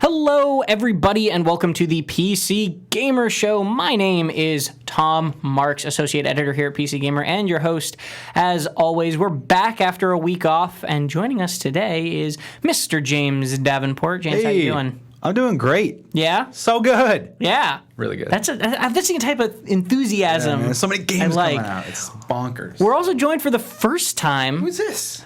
Hello, everybody, and welcome to the PC Gamer Show. My name is Tom Marks, Associate Editor here at PC Gamer, and your host. As always, we're back after a week off, and joining us today is Mr. James Davenport. James, how you doing? I'm doing great. Yeah? So good. Yeah. Really good. That's the type of enthusiasm. Yeah, man. So many games like. coming out. It's bonkers. We're also joined for the first time. Who's this?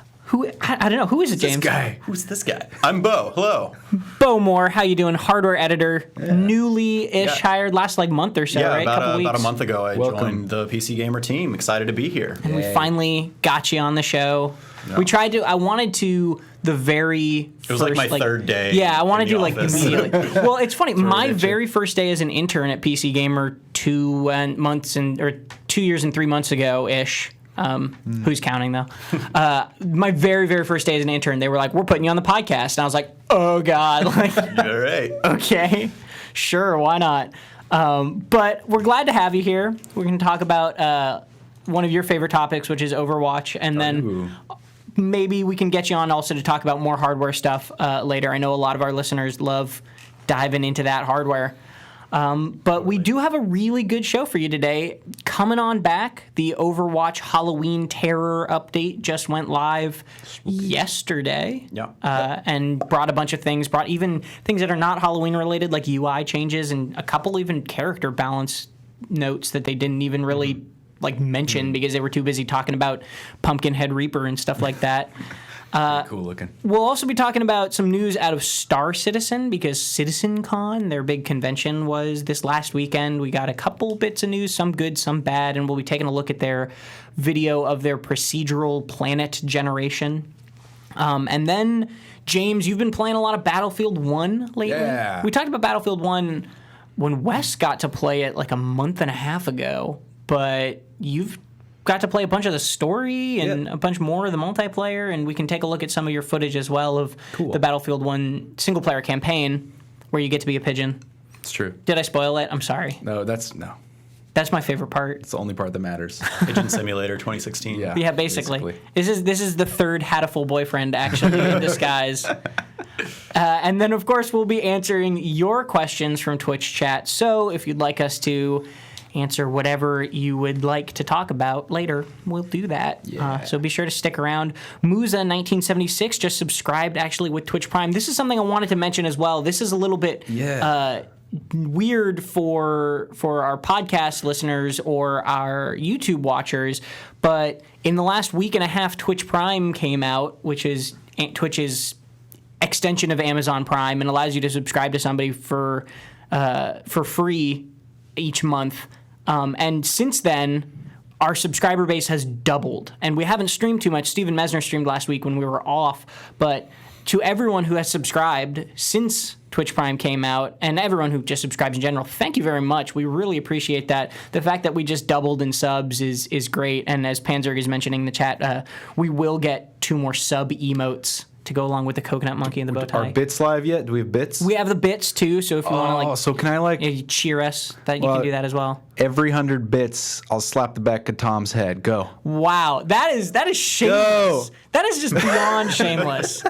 I don't know. Who is it, James? This guy. Who's this guy? I'm Bo. Hello. Bo Moore, how you doing? Hardware editor, newly-ish hired last month or so, right? About weeks. a month ago, I joined the PC Gamer team. Excited to be here. And we finally got you on the show. No. We tried to. I wanted to the very first. It was like my third day. Yeah, I wanted to office. immediately. Well, it's funny. My very first day as an intern at PC Gamer 2 years and 3 months ago ish. Who's counting though? My very, very first day as an intern, they were like, "We're putting you on the podcast," and I was like, "Oh God!" Like, all right. Okay, sure, why not? But we're glad to have you here. We're going to talk about one of your favorite topics, which is Overwatch, and then maybe we can get you on also to talk about more hardware stuff later. I know a lot of our listeners love diving into that hardware. But we do have a really good show for you today. Coming on back, the Overwatch Halloween Terror update just went live yesterday. Yeah. And brought a bunch of things, brought even things that are not Halloween related, like UI changes and a couple even character balance notes that they didn't even really mention because they were too busy talking about Pumpkinhead Reaper and stuff like that. Cool looking. We'll also be talking about some news out of Star Citizen because CitizenCon, their big convention, was this last weekend. We got a couple bits of news, some good, some bad, and we'll be taking a look at their video of their procedural planet generation. And then, James, you've been playing a lot of Battlefield 1 lately. Yeah. We talked about Battlefield 1 when Wes got to play it like a month and a half ago, but you've got to play a bunch of the story and a bunch more of the multiplayer, and we can take a look at some of your footage as well of the Battlefield 1 single-player campaign where you get to be a pigeon. It's true. Did I spoil it? I'm sorry. No. That's my favorite part. It's the only part that matters. Pigeon Simulator 2016. Yeah, basically. This is the third Hatful boyfriend, actually, in disguise. And then, of course, we'll be answering your questions from Twitch chat. So if you'd like us to answer whatever you would like to talk about later, we'll do that. Yeah. So be sure to stick around. Musa1976 just subscribed actually with Twitch Prime. This is something I wanted to mention as well. This is a little bit weird for our podcast listeners or our YouTube watchers, but in the last week and a half, Twitch Prime came out, which is Twitch's extension of Amazon Prime and allows you to subscribe to somebody for free each month. And since then, our subscriber base has doubled. And we haven't streamed too much. Stephen Mesner streamed last week when we were off. But to everyone who has subscribed since Twitch Prime came out, and everyone who just subscribes in general, thank you very much. We really appreciate that. The fact that we just doubled in subs is great. And as Panzerg is mentioning in the chat, we will get 2 more sub emotes to go along with the coconut monkey and the bow tie. Are bits live yet? Do we have bits? We have the bits too, so if you want to so can I cheer us, that you can do that as well. Every 100 bits, I'll slap the back of Tom's head. Go. Wow, that is shameless. Go. That is just beyond shameless.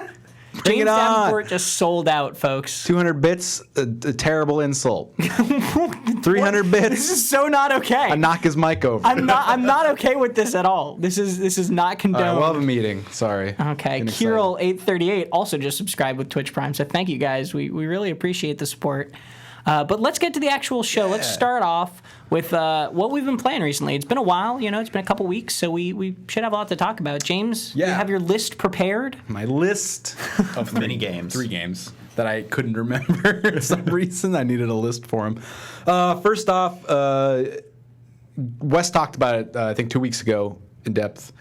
Bring James it on. Davenport just sold out, folks. 200 bits, a terrible insult. 300 bits. This is so not okay. I knock his mic over. I'm not okay with this at all. This is not condoned. All right, we'll have a meeting. Sorry. Okay. Kirill838 also just subscribed with Twitch Prime, so thank you guys. We really appreciate the support. But let's get to the actual show. Yeah. Let's start off with what we've been playing recently. It's been a while, it's been a couple weeks, so we should have a lot to talk about. James, you have your list prepared? My list of mini games. 3 games that I couldn't remember for some reason. I needed a list for them. First off, Wes talked about it, I think 2 weeks ago in depth.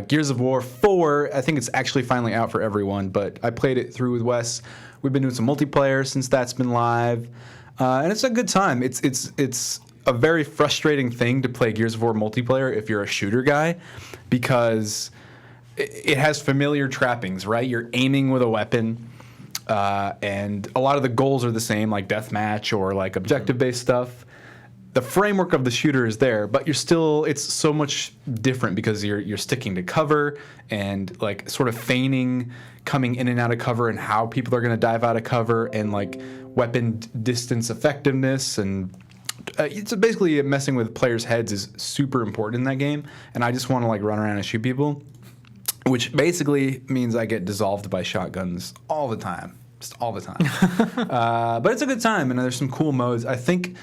Gears of War 4, I think it's actually finally out for everyone, but I played it through with Wes. We've been doing some multiplayer since that's been live. And it's a good time. It's a very frustrating thing to play Gears of War multiplayer if you're a shooter guy, because it has familiar trappings, right? You're aiming with a weapon, and a lot of the goals are the same, like deathmatch or like objective-based stuff. the framework of the shooter is there, but it's so much different because you're sticking to cover and like sort of feigning coming in and out of cover and how people are going to dive out of cover and like weapon distance effectiveness and it's basically messing with players' heads is super important in that game, and I just want to like run around and shoot people, which basically means I get dissolved by shotguns all the time, just all the time. But it's a good time, and there's some cool modes. I think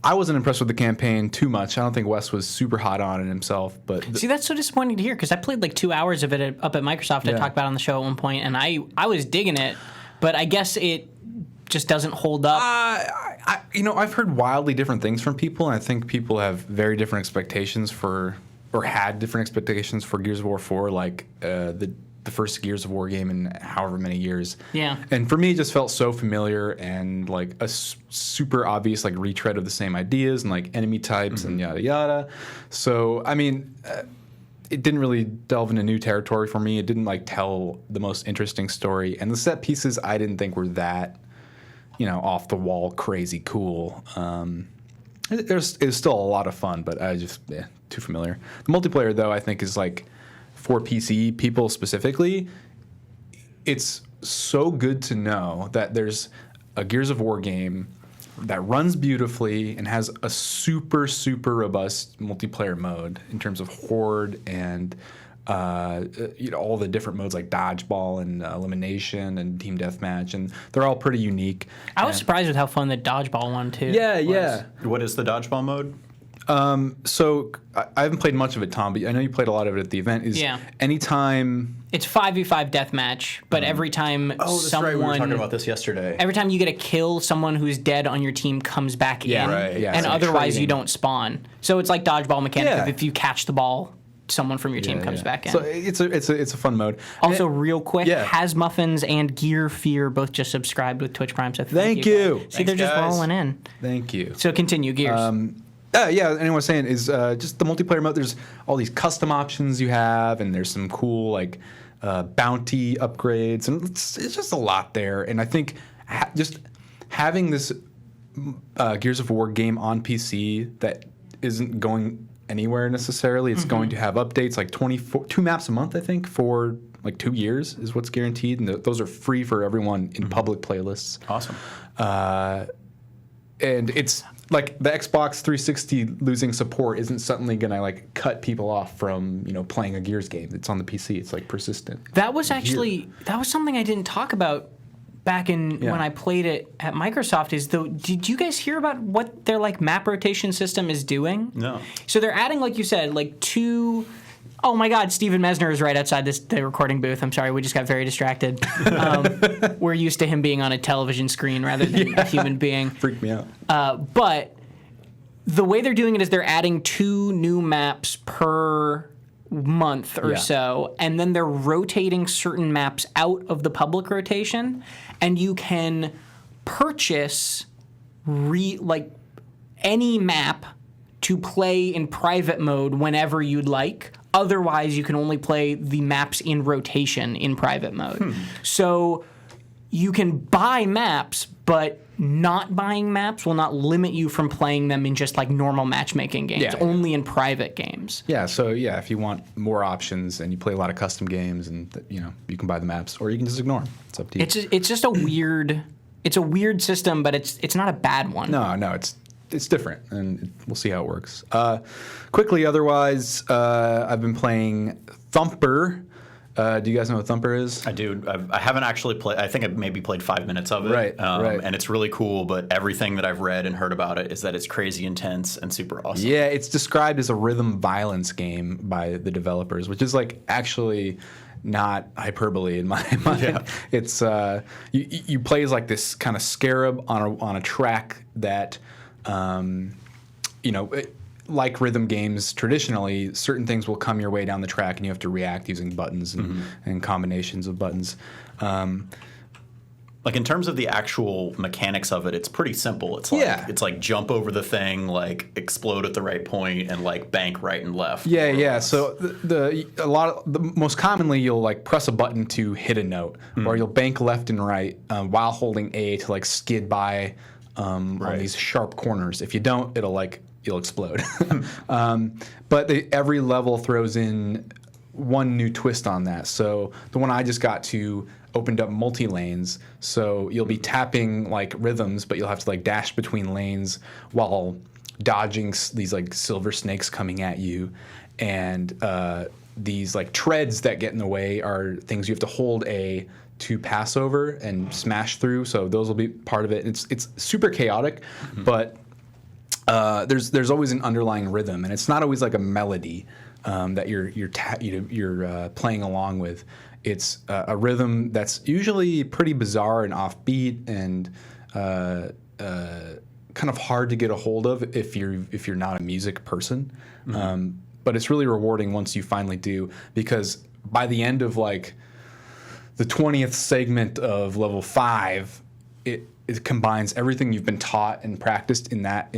I wasn't impressed with the campaign too much. I don't think Wes was super hot on it himself. But see, that's so disappointing to hear because I played like 2 hours of it up at Microsoft. I talked about it on the show at one point, and I was digging it, but I guess it just doesn't hold up. I've heard wildly different things from people, and I think people have very different expectations had different expectations for Gears of War 4, like the first Gears of War game in however many years. Yeah. And for me, it just felt so familiar and like a super obvious like retread of the same ideas and like enemy types and yada yada. So, I mean, it didn't really delve into new territory for me. It didn't like tell the most interesting story. And the set pieces I didn't think were that, off the wall, crazy cool. It was still a lot of fun, but I just, too familiar. The multiplayer, though, I think is like, for PC people specifically, it's so good to know that there's a Gears of War game that runs beautifully and has a super, super robust multiplayer mode in terms of horde and all the different modes like dodgeball and elimination and team deathmatch, and they're all pretty unique. I was surprised with how fun the dodgeball one too. Yeah. What is the dodgeball mode? So I haven't played much of it, Tom, but I know you played a lot of it at the event. Anytime it's 5v5 deathmatch, but every time right. We were talking about this yesterday. Every time you get a kill, someone who's dead on your team comes back in, right. Yeah, and like otherwise trading. you don't spawn. So it's like dodgeball mechanic. If you catch the ball, someone from your team comes back in. So it's a fun mode. Also, real quick, Has Muffins and Gear Fear both just subscribed with Twitch Prime. So thank you. See, they're just rolling in. Thank you. So continue, Gears. And what I was saying is just the multiplayer mode. There's all these custom options you have, and there's some cool like bounty upgrades, and it's just a lot there. And I think just having this Gears of War game on PC that isn't going anywhere necessarily. It's going to have updates like 2 maps a month, I think, for like 2 years is what's guaranteed, and those are free for everyone in public playlists. Awesome. And it's like the Xbox 360 losing support isn't suddenly going to like cut people off from playing a Gears game. It's on the PC. It's like persistent. That was something I didn't talk about back in when I played it at Microsoft. Did you guys hear about what their like map rotation system is doing? No. So they're adding, like you said, like 2. Oh my God, Stephen Mesner is right outside the recording booth. I'm sorry, we just got very distracted. We're used to him being on a television screen rather than a human being. Freaked me out. But the way they're doing it is they're adding 2 new maps per month or so, and then they're rotating certain maps out of the public rotation, and you can purchase any map to play in private mode whenever you'd like. Otherwise, you can only play the maps in rotation in private mode. So you can buy maps, but not buying maps will not limit you from playing them in just like normal matchmaking games, only in private games. Yeah, so if you want more options and you play a lot of custom games, and you can buy the maps, or you can just ignore them. It's up to you. It's just a weird system, but it's not a bad one. No, it's different, and we'll see how it works. Quickly, otherwise, I've been playing Thumper. Do you guys know what Thumper is? I do. I haven't actually played. I think I've maybe played 5 minutes of it. Right. And it's really cool, but everything that I've read and heard about it is that it's crazy intense and super awesome. Yeah, it's described as a rhythm violence game by the developers, which is like actually not hyperbole in my mind. Yeah. It's you play as like this kind of scarab on a track that like rhythm games traditionally, certain things will come your way down the track, and you have to react using buttons and combinations of buttons. Like in terms of the actual mechanics of it, it's pretty simple. It's like jump over the thing, like explode at the right point, and like bank right and left. Yeah. So most commonly you'll like press a button to hit a note, or you'll bank left and right while holding A to like skid by on these sharp corners. If you don't, it'll like you'll explode. But every level throws in one new twist on that. So the one I just got to opened up multi-lanes. So you'll be tapping like rhythms, but you'll have to like dash between lanes while dodging these like silver snakes coming at you. And these like treads that get in the way are things you have to hold A to pass over and smash through. So those will be part of it. It's super chaotic, but there's always an underlying rhythm, and it's not always like a melody that you're playing along with. It's a rhythm that's usually pretty bizarre and offbeat and kind of hard to get a hold of if you're not a music person. But it's really rewarding once you finally do, because by the end of like the 20th segment of level 5, it combines everything you've been taught and practiced in that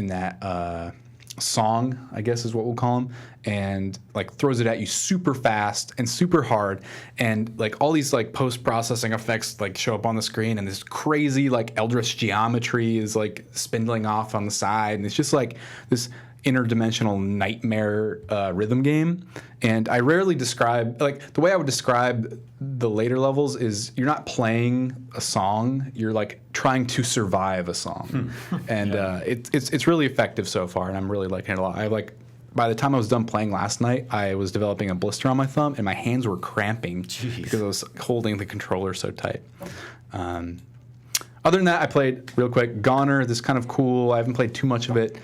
song, I guess is what we'll call them, and like throws it at you super fast and super hard, and like all these like post-processing effects like show up on the screen, and this crazy like eldritch geometry is like spindling off on the side, and it's just like this interdimensional nightmare rhythm game. And I rarely describe, like the way I would describe the later levels is you're not playing a song, you're like trying to survive a song. And it's really effective so far, and I'm really liking it a lot. I like, by the time I was done playing last night, I was developing a blister on my thumb, and my hands were cramping because I was holding the controller so tight. Other than that, I played real quick Goner. This is kind of cool. I haven't played too much of it.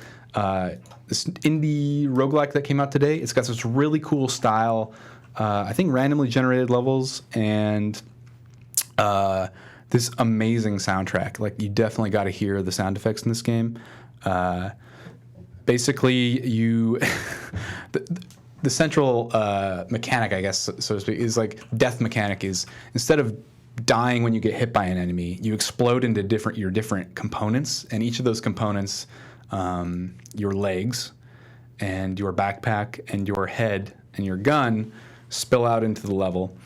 This indie roguelike that came out today. It's got this really cool style, I think randomly generated levels, and this amazing soundtrack. Like, you definitely got to hear the sound effects in this game. Basically, the central mechanic, I guess, so to speak, is like death mechanic is instead of dying when you get hit by an enemy, you explode into your different components, and each of those components, your legs and your backpack and your head and your gun, spill out into the level.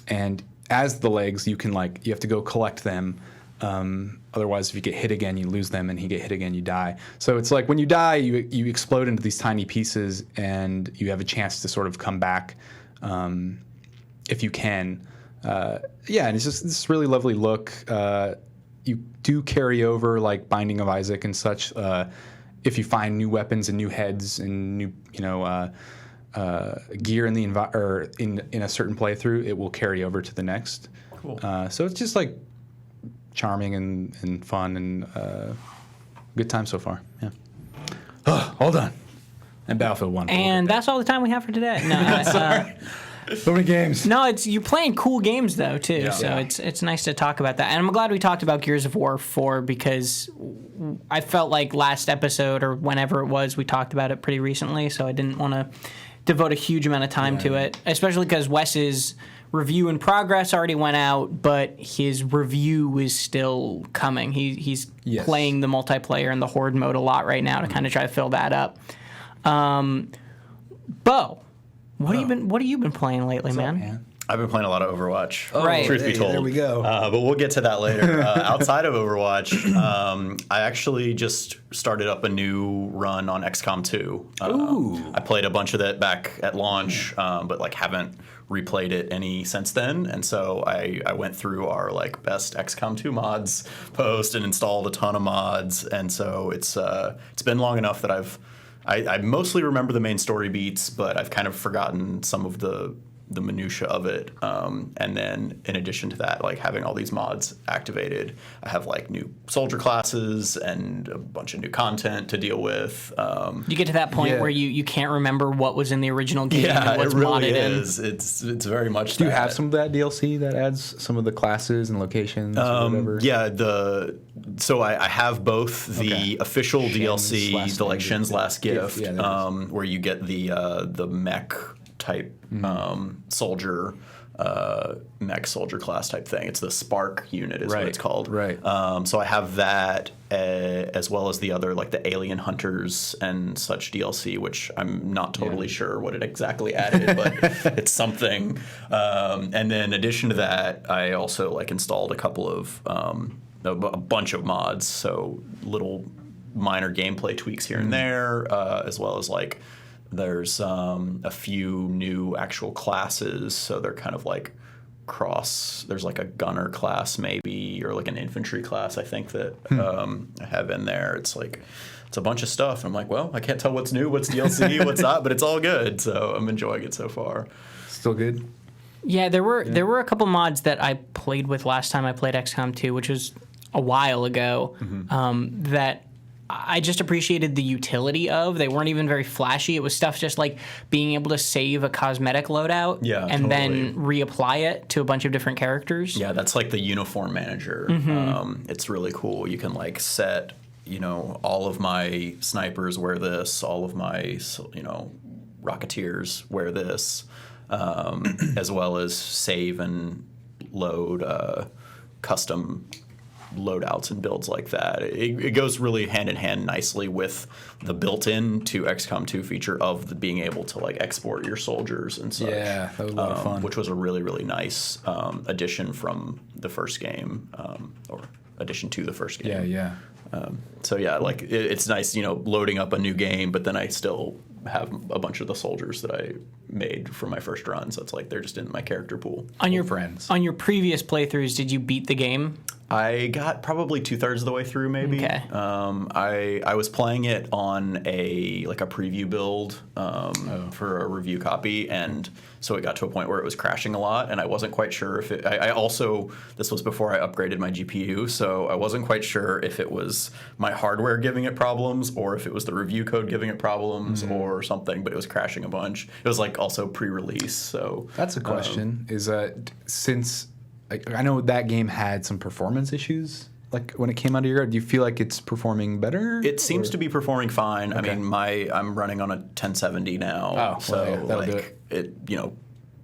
And as the legs, you have to go collect them. Otherwise, if you get hit again, you lose them, and you get hit again, you die. So it's like when you die, you explode into these tiny pieces, and you have a chance to sort of come back if you can. And it's just this really lovely look. You do carry over like Binding of Isaac and such. If you find new weapons and new heads and new, gear in the in a certain playthrough, it will carry over to the next. Cool. So it's just like charming and fun and good time so far. Yeah. Oh, hold on. And Battlefield 1. And that's all the time we have for today. No, sorry. So many games. No, you're playing cool games though too, so it's nice to talk about that. And I'm glad we talked about Gears of War 4 because I felt like last episode or whenever it was, we talked about it pretty recently, so I didn't want to devote a huge amount of time to it, especially because Wes's review in progress already went out, but his review is still coming. He's playing the multiplayer and the Horde mode a lot right now to kind of try to fill that up. Bo, what have you been playing lately, man? I've been playing a lot of Overwatch, right. Truth be told. There we go. But we'll get to that later. Outside of Overwatch, I actually just started up a new run on XCOM 2. I played a bunch of that back at launch, but like haven't replayed it any since then. And so I went through our like best XCOM 2 mods post and installed a ton of mods. And so it's been long enough that I mostly remember the main story beats, but I've kind of forgotten some of the minutia of it. And then in addition to that, like having all these mods activated, I have like new soldier classes and a bunch of new content to deal with. You get to that point where you can't remember what was in the original game and what's it really modded is. It's very much Do you have some of that DLC that adds some of the classes and locations or whatever? Yeah, so I have both the official DLC, the like Shin's Last Gift, where you get the mech type soldier mech soldier class type thing. It's the Spark unit is what it's called. Right. So I have that as well as the other like the Alien Hunters and such DLC, which I'm not totally sure what it exactly added, but it's something. And then in addition to that, I also like installed a couple of a bunch of mods, so little minor gameplay tweaks here and there, as well as like there's a few new actual classes, so they're kind of like there's like a gunner class maybe, or like an infantry class I think that I have in there. It's like it's a bunch of stuff. I'm like, well, I can't tell what's new, what's DLC, what's not, but it's all good. So I'm enjoying it so far. Still good? Yeah, there were a couple mods that I played with last time I played XCOM 2, which was a while ago, that I just appreciated the utility of. They weren't even very flashy. It was stuff just like being able to save a cosmetic loadout and then reapply it to a bunch of different characters. Yeah, that's like the uniform manager. It's really cool. You can like set, all of my snipers wear this, all of my, Rocketeers wear this, as well as save and load custom loadouts and builds like that. It goes really hand in hand nicely with the built-in to XCOM 2 feature of being able to like export your soldiers and such. Yeah, that was a lot of fun. Which was a really, really nice addition from the first game, or addition to the first game. Yeah. So yeah, like it's nice, loading up a new game, but then I still have a bunch of the soldiers that I made from my first run. So it's like they're just in my character pool. On your friends. On your previous playthroughs, did you beat the game? I got probably 2/3 of the way through, maybe. Okay. I was playing it on a preview build for a review copy, and so it got to a point where it was crashing a lot, and I wasn't quite sure if it. I also, this was before I upgraded my GPU, so I wasn't quite sure if it was my hardware giving it problems or if it was the review code giving it problems or something. But it was crashing a bunch. It was like also pre-release, so that's a question. Since I know that game had some performance issues, like when it came out of your, do you feel like it's performing better? It seems to be performing fine. Okay. I mean, I'm running on a 1070 now, so like it,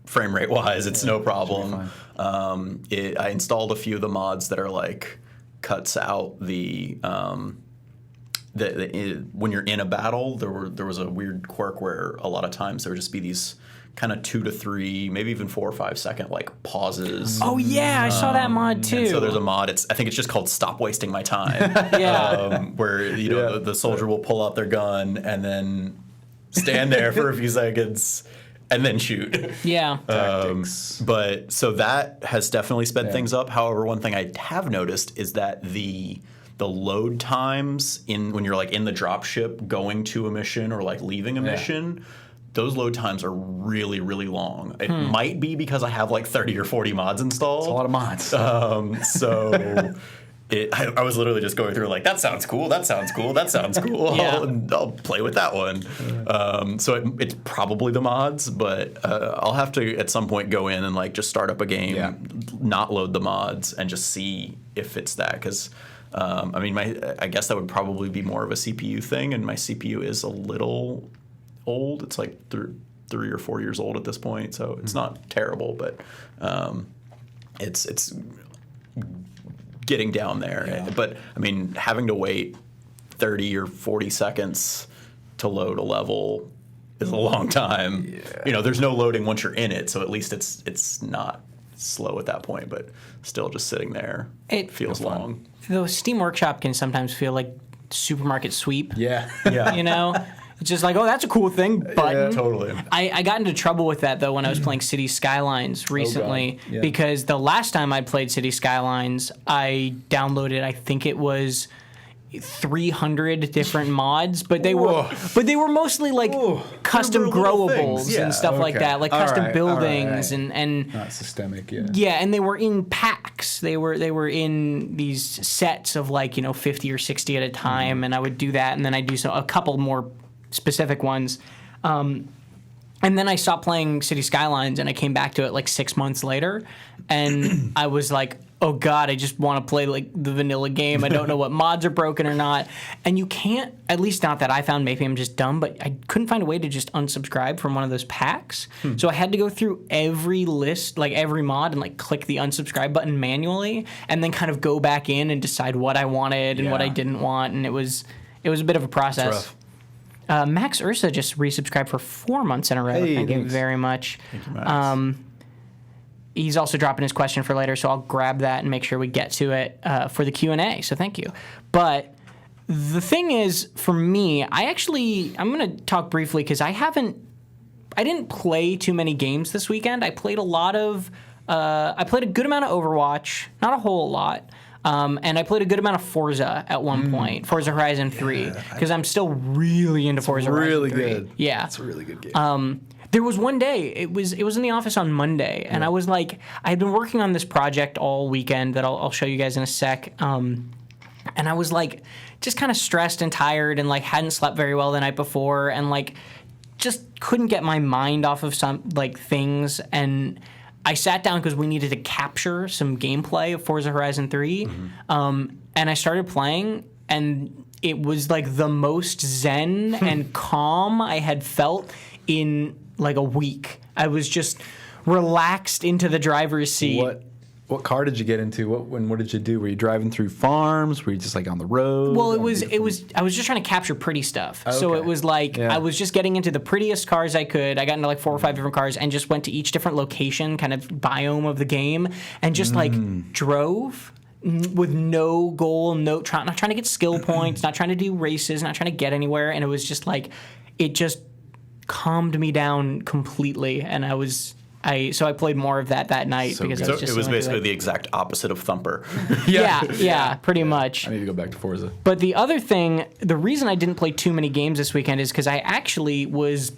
frame rate wise, it's no problem. I installed a few of the mods that are like cuts out the when you're in a battle, there was a weird quirk where a lot of times there would just be these kind of 2 to 3, maybe even 4 or 5 second like pauses. Oh yeah, I saw that mod too. And so there's a mod. I think it's just called "Stop Wasting My Time." Where the soldier will pull out their gun and then stand there for a few seconds and then shoot. Yeah. Tactics. But so that has definitely sped things up. However, one thing I have noticed is that the load times when you're like in the dropship going to a mission or like leaving a mission, those load times are really, really long. It might be because I have like 30 or 40 mods installed. It's a lot of mods. So I was literally just going through like, that sounds cool, that sounds cool, that sounds cool. I'll play with that one. So it's probably the mods, but I'll have to at some point go in and like just start up a game, not load the mods, and just see if it's that. Because I guess that would probably be more of a CPU thing, and my CPU is a little old. It's like 3 or 4 years old at this point, so it's not terrible, but it's getting down there. But I mean, having to wait 30 or 40 seconds to load a level is a long time. There's no loading once you're in it, so at least it's not slow at that point, but still just sitting there, it feels long. Though Steam Workshop can sometimes feel like supermarket sweep. Yeah. It's just like, oh, that's a cool thing, button. Yeah, totally. I got into trouble with that, though, when I was playing City Skylines recently, because the last time I played City Skylines, I downloaded, I think it was 300 different mods, but they were mostly like custom growables and stuff like that, like custom buildings and not systemic, and they were in packs. They were in these sets of like 50 or 60 at a time, and I would do that, and then I'd do a couple more specific ones. And then I stopped playing City Skylines, and I came back to it like 6 months later, and I was like, oh God, I just want to play like the vanilla game. I don't know what mods are broken or not. And you can't, at least not that I found, maybe I'm just dumb, but I couldn't find a way to just unsubscribe from one of those packs. So I had to go through every list, like every mod, and like click the unsubscribe button manually, and then kind of go back in and decide what I wanted and what I didn't want. And it was a bit of a process. Max Ursa just resubscribed for 4 months in a row. Thank you very much. Thank you, Max. He's also dropping his question for later, so I'll grab that and make sure we get to it for the Q&A. So thank you. But The thing is, for me, I'm going to talk briefly because I didn't play too many games this weekend. I played I played a good amount of Overwatch, not a whole lot. And I played a good amount of Forza at one point, Forza Horizon 3, because I'm still really into Forza Horizon 3. Really good. Yeah. It's a really good game. There was one day, it was in the office on Monday, and I was like, I had been working on this project all weekend that I'll show you guys in a sec, and I was like, just kind of stressed and tired and like hadn't slept very well the night before, and like just couldn't get my mind off of some like things, and I sat down because we needed to capture some gameplay of Forza Horizon 3, and I started playing, and it was like the most zen and calm I had felt in like a week. I was just relaxed into the driver's seat. What car did you get into? What did you do? Were you driving through farms? Were you just like on the road? Well, I was just trying to capture pretty stuff. Okay. So it was like I was just getting into the prettiest cars I could. I got into like 4 or 5 different cars and just went to each different location, kind of biome of the game, and just like drove with no goal, not trying to get skill points, not trying to do races, not trying to get anywhere, and it was just like it just calmed me down completely, and so I played more of that night because I was just it was basically the exact opposite of Thumper. Yeah, pretty much. I need to go back to Forza. But the other thing, the reason I didn't play too many games this weekend is because I actually was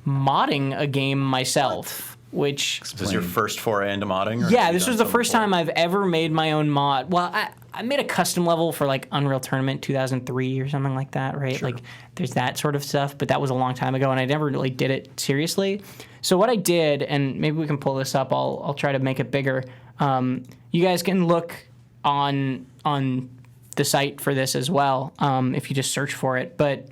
modding a game myself. Which This was your first foray into modding? Yeah, this was the first time I've ever made my own mod. Well, I made a custom level for like Unreal Tournament 2003 or something like that, right? Sure. Like there's that sort of stuff, but that was a long time ago, and I never really did it seriously. So what I did, and maybe we can pull this up. I'll try to make it bigger. You guys can look on the site for this as well if you just search for it. But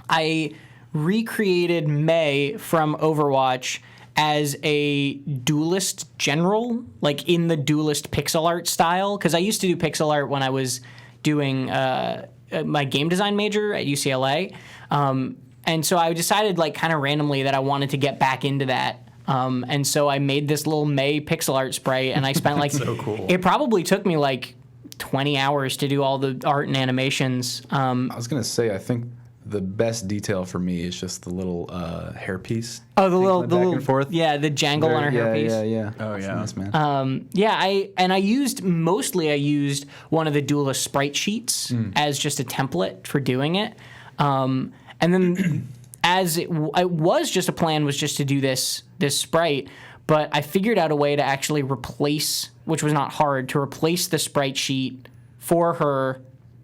I recreated Mei from Overwatch as a duelist general, like in the duelist pixel art style, because I used to do pixel art when I was doing my game design major at UCLA, and so I decided like kind of randomly that I wanted to get back into that, and so I made this little Mei pixel art sprite, and I spent like so cool. It probably took me like 20 hours to do all the art and animations. I was gonna say, I think the best detail for me is just the little hairpiece. Oh, the little back and forth. Yeah, the jangle on her hairpiece. Yeah. Oh, yeah. Nice, man. I used one of the duelist sprite sheets as just a template for doing it, and then as it was just a plan was just to do this sprite, but I figured out a way to actually replace, which was not hard, to replace the sprite sheet for her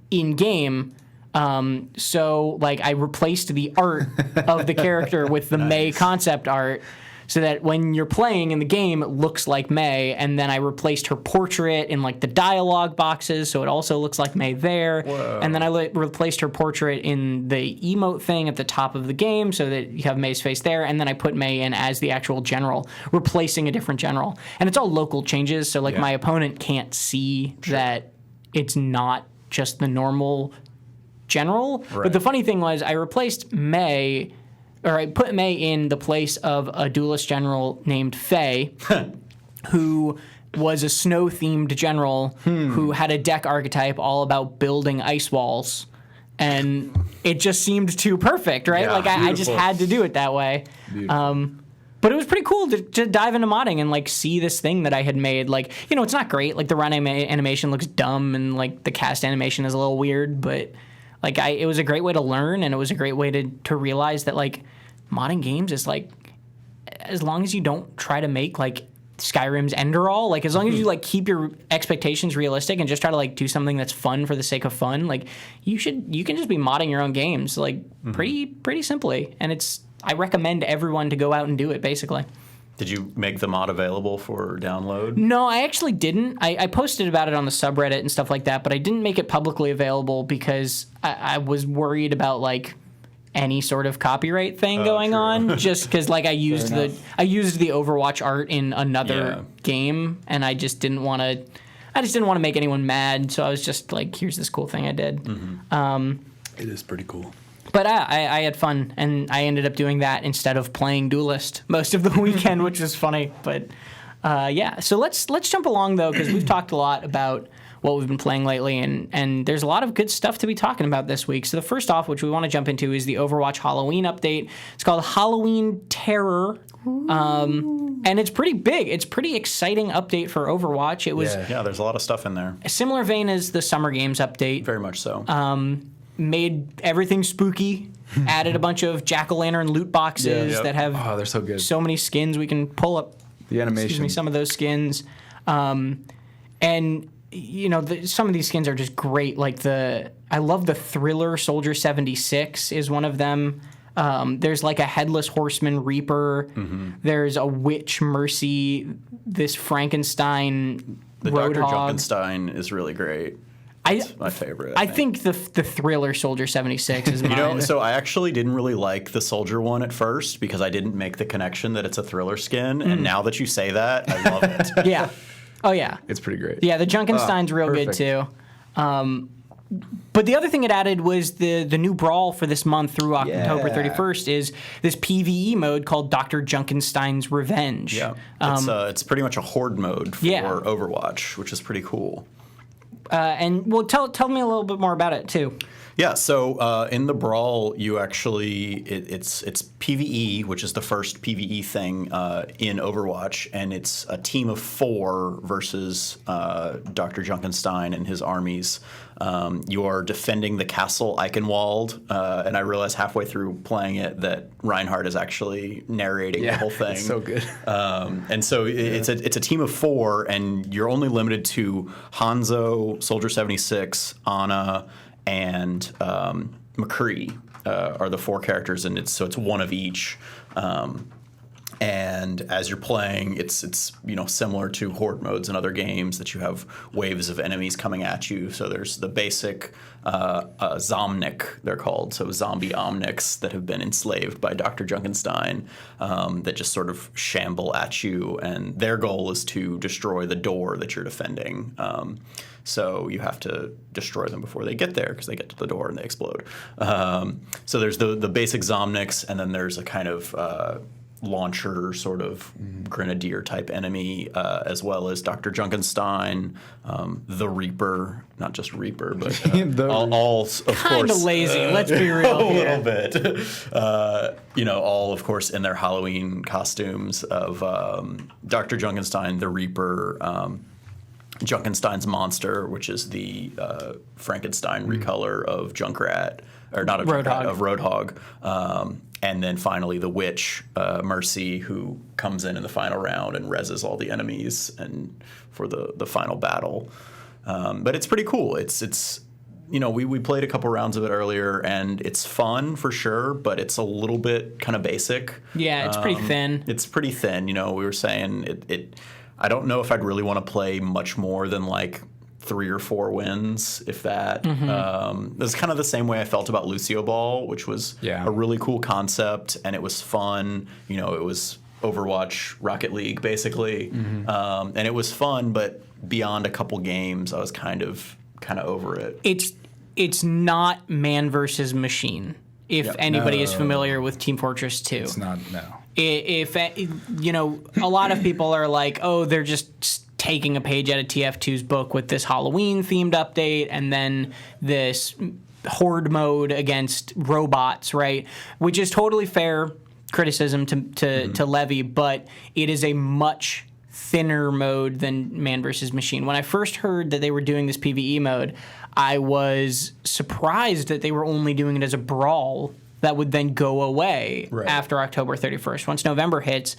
in game. So like I replaced the art of the character with the Mei concept art, so that when you're playing in the game, it looks like Mei, and then I replaced her portrait in like the dialogue boxes, so it also looks like Mei there. Whoa. And then I replaced her portrait in the emote thing at the top of the game, so that you have Mei's face there, and then I put Mei in as the actual general, replacing a different general. And it's all local changes, so like my opponent can't see that it's not just the normal general. Right. But the funny thing was I replaced Mei, or I put Mei in the place of a duelist general named Faye, who was a snow-themed general who had a deck archetype all about building ice walls. And it just seemed too perfect, right? Yeah, like I just had to do it that way. But it was pretty cool to dive into modding and like see this thing that I had made. Like, you know, it's not great. Like the run animation looks dumb, and like the cast animation is a little weird, but like it was a great way to learn, and it was a great way to realize that like modding games is like, as long as you don't try to make like Skyrim's Enderall, like as long as you like keep your expectations realistic and just try to like do something that's fun for the sake of fun, like you can just be modding your own games like pretty simply, and I recommend everyone to go out and do it basically. Did you make the mod available for download? No, I actually didn't. I posted about it on the subreddit and stuff like that, but I didn't make it publicly available because I was worried about like any sort of copyright thing going on. Just because like I used the Overwatch art in another game, and I just didn't want to make anyone mad. So I was just like, here's this cool thing I did. It is pretty cool. But I had fun, and I ended up doing that instead of playing Duelist most of the weekend, which was funny. But so let's jump along though, because we've talked a lot about what we've been playing lately, and there's a lot of good stuff to be talking about this week. So the first off, which we want to jump into, is the Overwatch Halloween update. It's called Halloween Terror. And it's pretty big. It's pretty exciting update for Overwatch. It was there's a lot of stuff in there. a similar vein as the Summer Games update. Very much so. Made everything spooky. Added a bunch of jack-o'-lantern loot boxes that have they're so good. So many skins. We can pull up The animation. some of those skins. And you know, some of these skins are just great. Like I love the Thriller Soldier 76 is one of them. There's like a Headless Horseman Reaper. There's a Witch Mercy. This Frankenstein the Roadhog. Dr. Junkenstein is really great. It's my favorite. I think the Thriller Soldier 76 is mine. You know, so I actually didn't really like the Soldier one at first because I didn't make the connection that it's a Thriller skin. And now that you say that, I love it. Yeah. Oh, yeah. It's pretty great. Yeah, the Junkenstein's real perfect. good, too. But the other thing it added was the new brawl for this month through October 31st is this PvE mode called Dr. Junkenstein's Revenge. Yeah. It's pretty much a horde mode for Overwatch, which is pretty cool. And well, tell me a little bit more about it too. Yeah, so in the brawl, you actually it's PvE, which is the first PvE thing in Overwatch, and it's a team of 4 versus Dr. Junkenstein and his armies. You are defending the castle Eichenwald, and I realized halfway through playing it that Reinhardt is actually narrating the whole thing. It's so good. And so it's a team of 4, and you're only limited to Hanzo, Soldier 76, Ana, and McCree are the 4 characters, and it's one of each. And as you're playing, it's similar to horde modes in other games that you have waves of enemies coming at you. So there's the basic Zomnik, they're called, so zombie omnics that have been enslaved by Dr. Junkenstein that just sort of shamble at you, and their goal is to destroy the door that you're defending. So you have to destroy them before they get there because they get to the door and they explode. So there's the basic Zomniks, and then there's a kind of launcher sort of grenadier type enemy, as well as Dr. Junkenstein, the Reaper, not just Reaper, but all of course. Kind of lazy, let's be real. A little bit. All of course in their Halloween costumes of Dr. Junkenstein, the Reaper, Junkenstein's monster, which is the Frankenstein recolor of Junkrat, or not of Junkrat, of Roadhog. And then finally the Witch, Mercy, who comes in the final round and reses all the enemies and for the final battle. But it's pretty cool. It's we played a couple rounds of it earlier, and it's fun for sure, but it's a little bit kind of basic. Yeah, it's pretty thin. It's pretty thin. We were saying it I don't know if I'd really want to play much more than like 3 or 4 wins, if that. It's kind of the same way I felt about Lucio Ball, which was a really cool concept, and it was fun. It was Overwatch Rocket League, basically. And it was fun, but beyond a couple games, I was kind of over it. It's not man versus machine. If anybody is familiar with Team Fortress 2. It's not, no. If a lot of people are like, oh, they're just taking a page out of TF2's book with this Halloween themed update and then this horde mode against robots, right? Which is totally fair criticism to levy, but it is a much thinner mode than man versus machine. When I first heard that they were doing this PvE mode, I was surprised that they were only doing it as a brawl that would then go away after October 31st. Once November hits,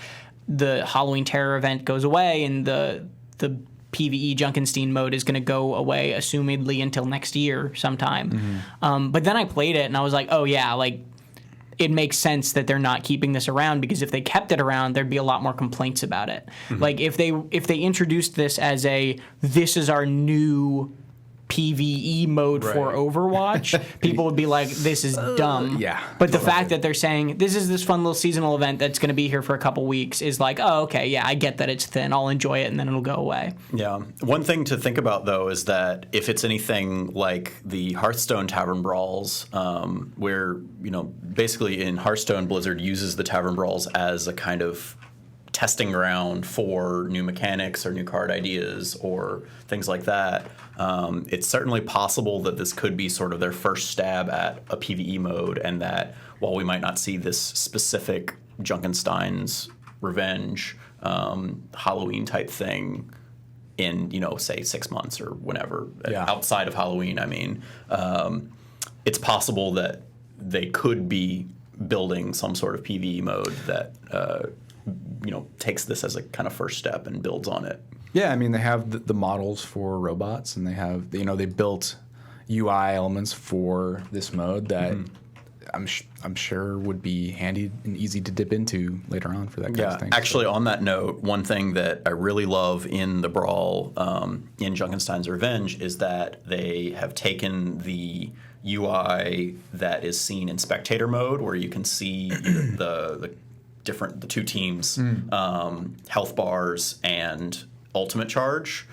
the Halloween Terror event goes away, and the PvE Junkenstein mode is going to go away, assumedly until next year sometime. But then I played it, and I was like, oh yeah, like it makes sense that they're not keeping this around, because if they kept it around, there'd be a lot more complaints about it. Like if they introduced this as this is our new PvE mode for Overwatch, people would be like, this is dumb. Yeah. But the fact that they're saying this is this fun little seasonal event that's going to be here for a couple weeks is like, oh, okay, yeah, I get that it's thin. I'll enjoy it, and then it'll go away. Yeah. One thing to think about, though, is that if it's anything like the Hearthstone Tavern Brawls, where, basically in Hearthstone, Blizzard uses the Tavern Brawls as a kind of testing ground for new mechanics or new card ideas or things like that. It's certainly possible that this could be sort of their first stab at a PvE mode, and that while we might not see this specific Junkenstein's Revenge Halloween type thing in, say 6 months or whenever, outside of Halloween, I mean, it's possible that they could be building some sort of PvE mode that takes this as a kind of first step and builds on it. Yeah, I mean, they have the models for robots, and they have, they built UI elements for this mode that I'm sure would be handy and easy to dip into later on for that kind of thing. Actually, on that note, one thing that I really love in the Brawl in Junkenstein's Revenge is that they have taken the UI that is seen in spectator mode, where you can see the two teams' health bars and ultimate charge.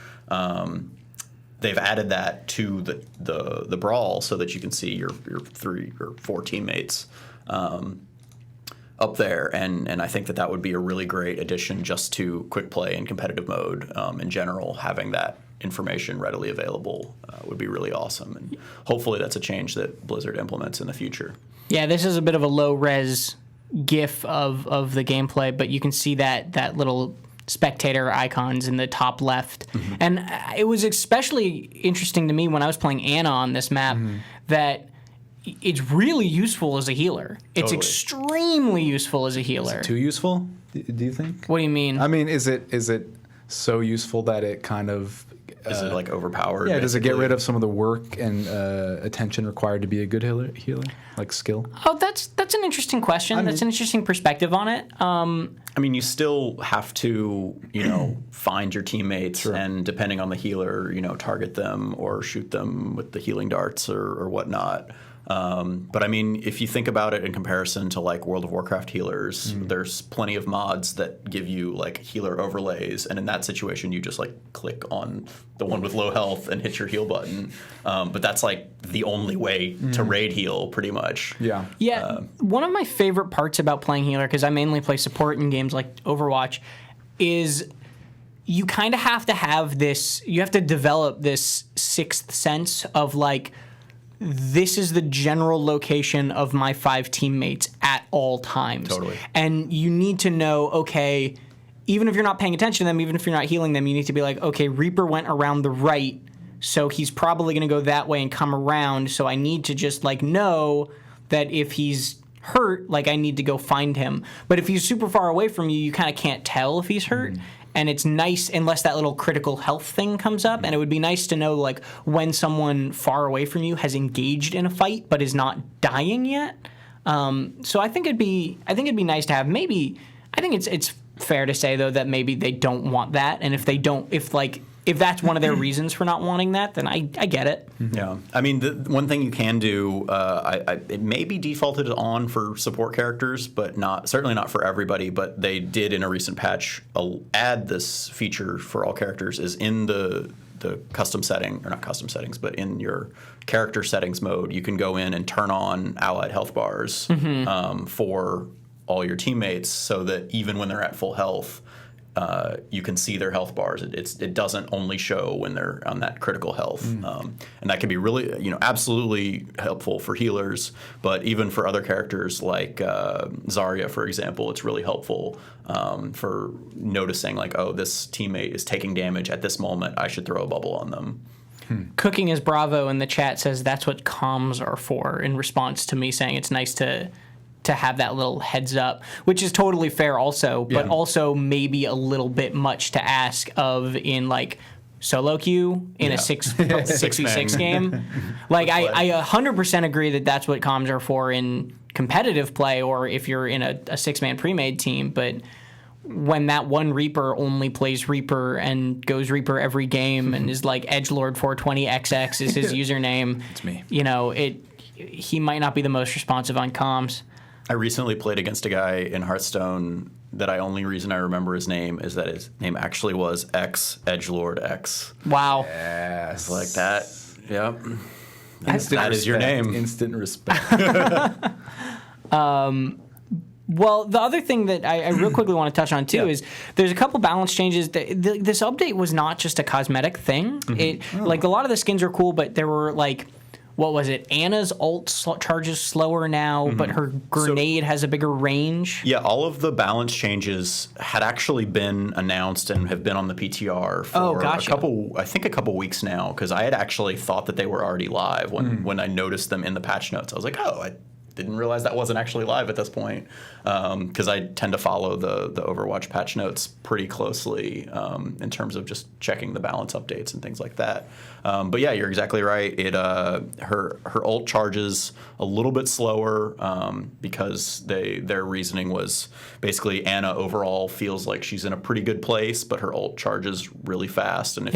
They've added that to the Brawl so that you can see your 3 or 4 teammates up there, and I think that would be a really great addition just to quick play and competitive mode in general. Having that information readily available would be really awesome, and hopefully that's a change that Blizzard implements in the future. Yeah, this is a bit of a low-res GIF of the gameplay, but you can see that little spectator icons in the top left. And it was especially interesting to me when I was playing Anna on this map that it's really useful as a healer. It's extremely useful as a healer. Is it too useful, do you think? What do you mean? I mean, is it so useful that it kind of... Is it like overpowered? Yeah, basically? does it get rid of some of the work and attention required to be a good healer, like skill? Oh, that's an interesting question. That's an interesting perspective on it. I mean, you still have to, find your teammates and depending on the healer, target them or shoot them with the healing darts or whatnot. But I mean, if you think about it in comparison to like World of Warcraft healers, there's plenty of mods that give you like healer overlays, and in that situation, you just like click on the one with low health and hit your heal button. But that's like the only way to raid heal, pretty much. Yeah. Yeah. One of my favorite parts about playing healer, because I mainly play support in games like Overwatch, is you kind of have to have this. You have to develop this sixth sense of like, this is the general location of my 5 teammates at all times. Totally. And you need to know, okay, even if you're not paying attention to them, even if you're not healing them, you need to be like, okay, Reaper went around the right, so he's probably going to go that way and come around, so I need to just like know that if he's hurt, like I need to go find him. But if he's super far away from you, you kind of can't tell if he's hurt. And it's nice, unless that little critical health thing comes up, and it would be nice to know like when someone far away from you has engaged in a fight but is not dying yet. So I think it'd be nice to have. Maybe I think it's fair to say though that maybe they don't want that, and if that's one of their reasons for not wanting that, then I get it. Yeah, I mean, the one thing you can do, it may be defaulted on for support characters, but certainly not for everybody. But they did in a recent patch add this feature for all characters, is in the custom setting, or not custom settings, but in your character settings mode, you can go in and turn on allied health bars for all your teammates, so that even when they're at full health, you can see their health bars. It doesn't only show when they're on that critical health, and that can be really, absolutely helpful for healers. But even for other characters like Zarya, for example, it's really helpful for noticing like, oh, this teammate is taking damage at this moment. I should throw a bubble on them. Cooking is Bravo in the chat says that's what comms are for, in response to me saying it's nice to have that little heads up, which is totally fair also, but also maybe a little bit much to ask of in like solo queue in a 6v6 game. Like I 100% agree that that's what comms are for in competitive play, or if you're in a 6-man pre-made team, but when that one Reaper only plays Reaper and goes Reaper every game and is like Edgelord420XX is his username. It's me. He might not be the most responsive on comms. I recently played against a guy in Hearthstone that only reason I remember his name is that his name actually was X Edgelord X. Wow. Yes. Like that. Yep. That is your name. Instant respect. Well, the other thing that I real quickly want to touch on too is there's a couple balance changes. This update was not just a cosmetic thing. Like a lot of the skins are cool, but there were like, what was it? Anna's ult charges slower now, but her grenade has a bigger range. Yeah, all of the balance changes had actually been announced and have been on the PTR for a couple weeks now, because I had actually thought that they were already live when I noticed them in the patch notes. I was like, oh, I didn't realize that wasn't actually live at this point, because I tend to follow the Overwatch patch notes pretty closely in terms of just checking the balance updates and things like that. But yeah, you're exactly right. It her ult charges a little bit slower because their reasoning was basically Anna overall feels like she's in a pretty good place, but her ult charges really fast. And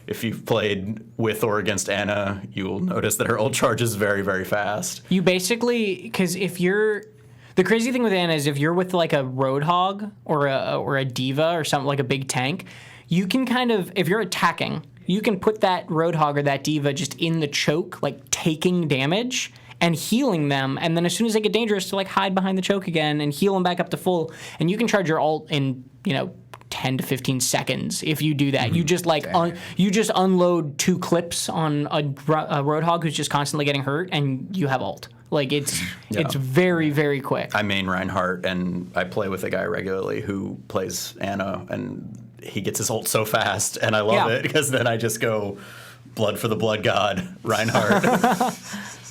if you've played with or against Anna, you will notice that her ult charges very, very fast. You basically, because the crazy thing with Anna is if you're with like a Roadhog or a Diva or something like a big tank, you can kind of, if you're attacking, you can put that Roadhog or that Diva just in the choke, like taking damage and healing them, and then as soon as they get dangerous, to like hide behind the choke again and heal them back up to full, and you can charge your ult in 10 to 15 seconds if you do that. You just you just unload 2 clips on a Roadhog who's just constantly getting hurt, and you have ult. Like it's very, very quick. I main Reinhardt, and I play with a guy regularly who plays Anna, and he gets his ult so fast, and I love it because then I just go blood for the blood god, Reinhardt.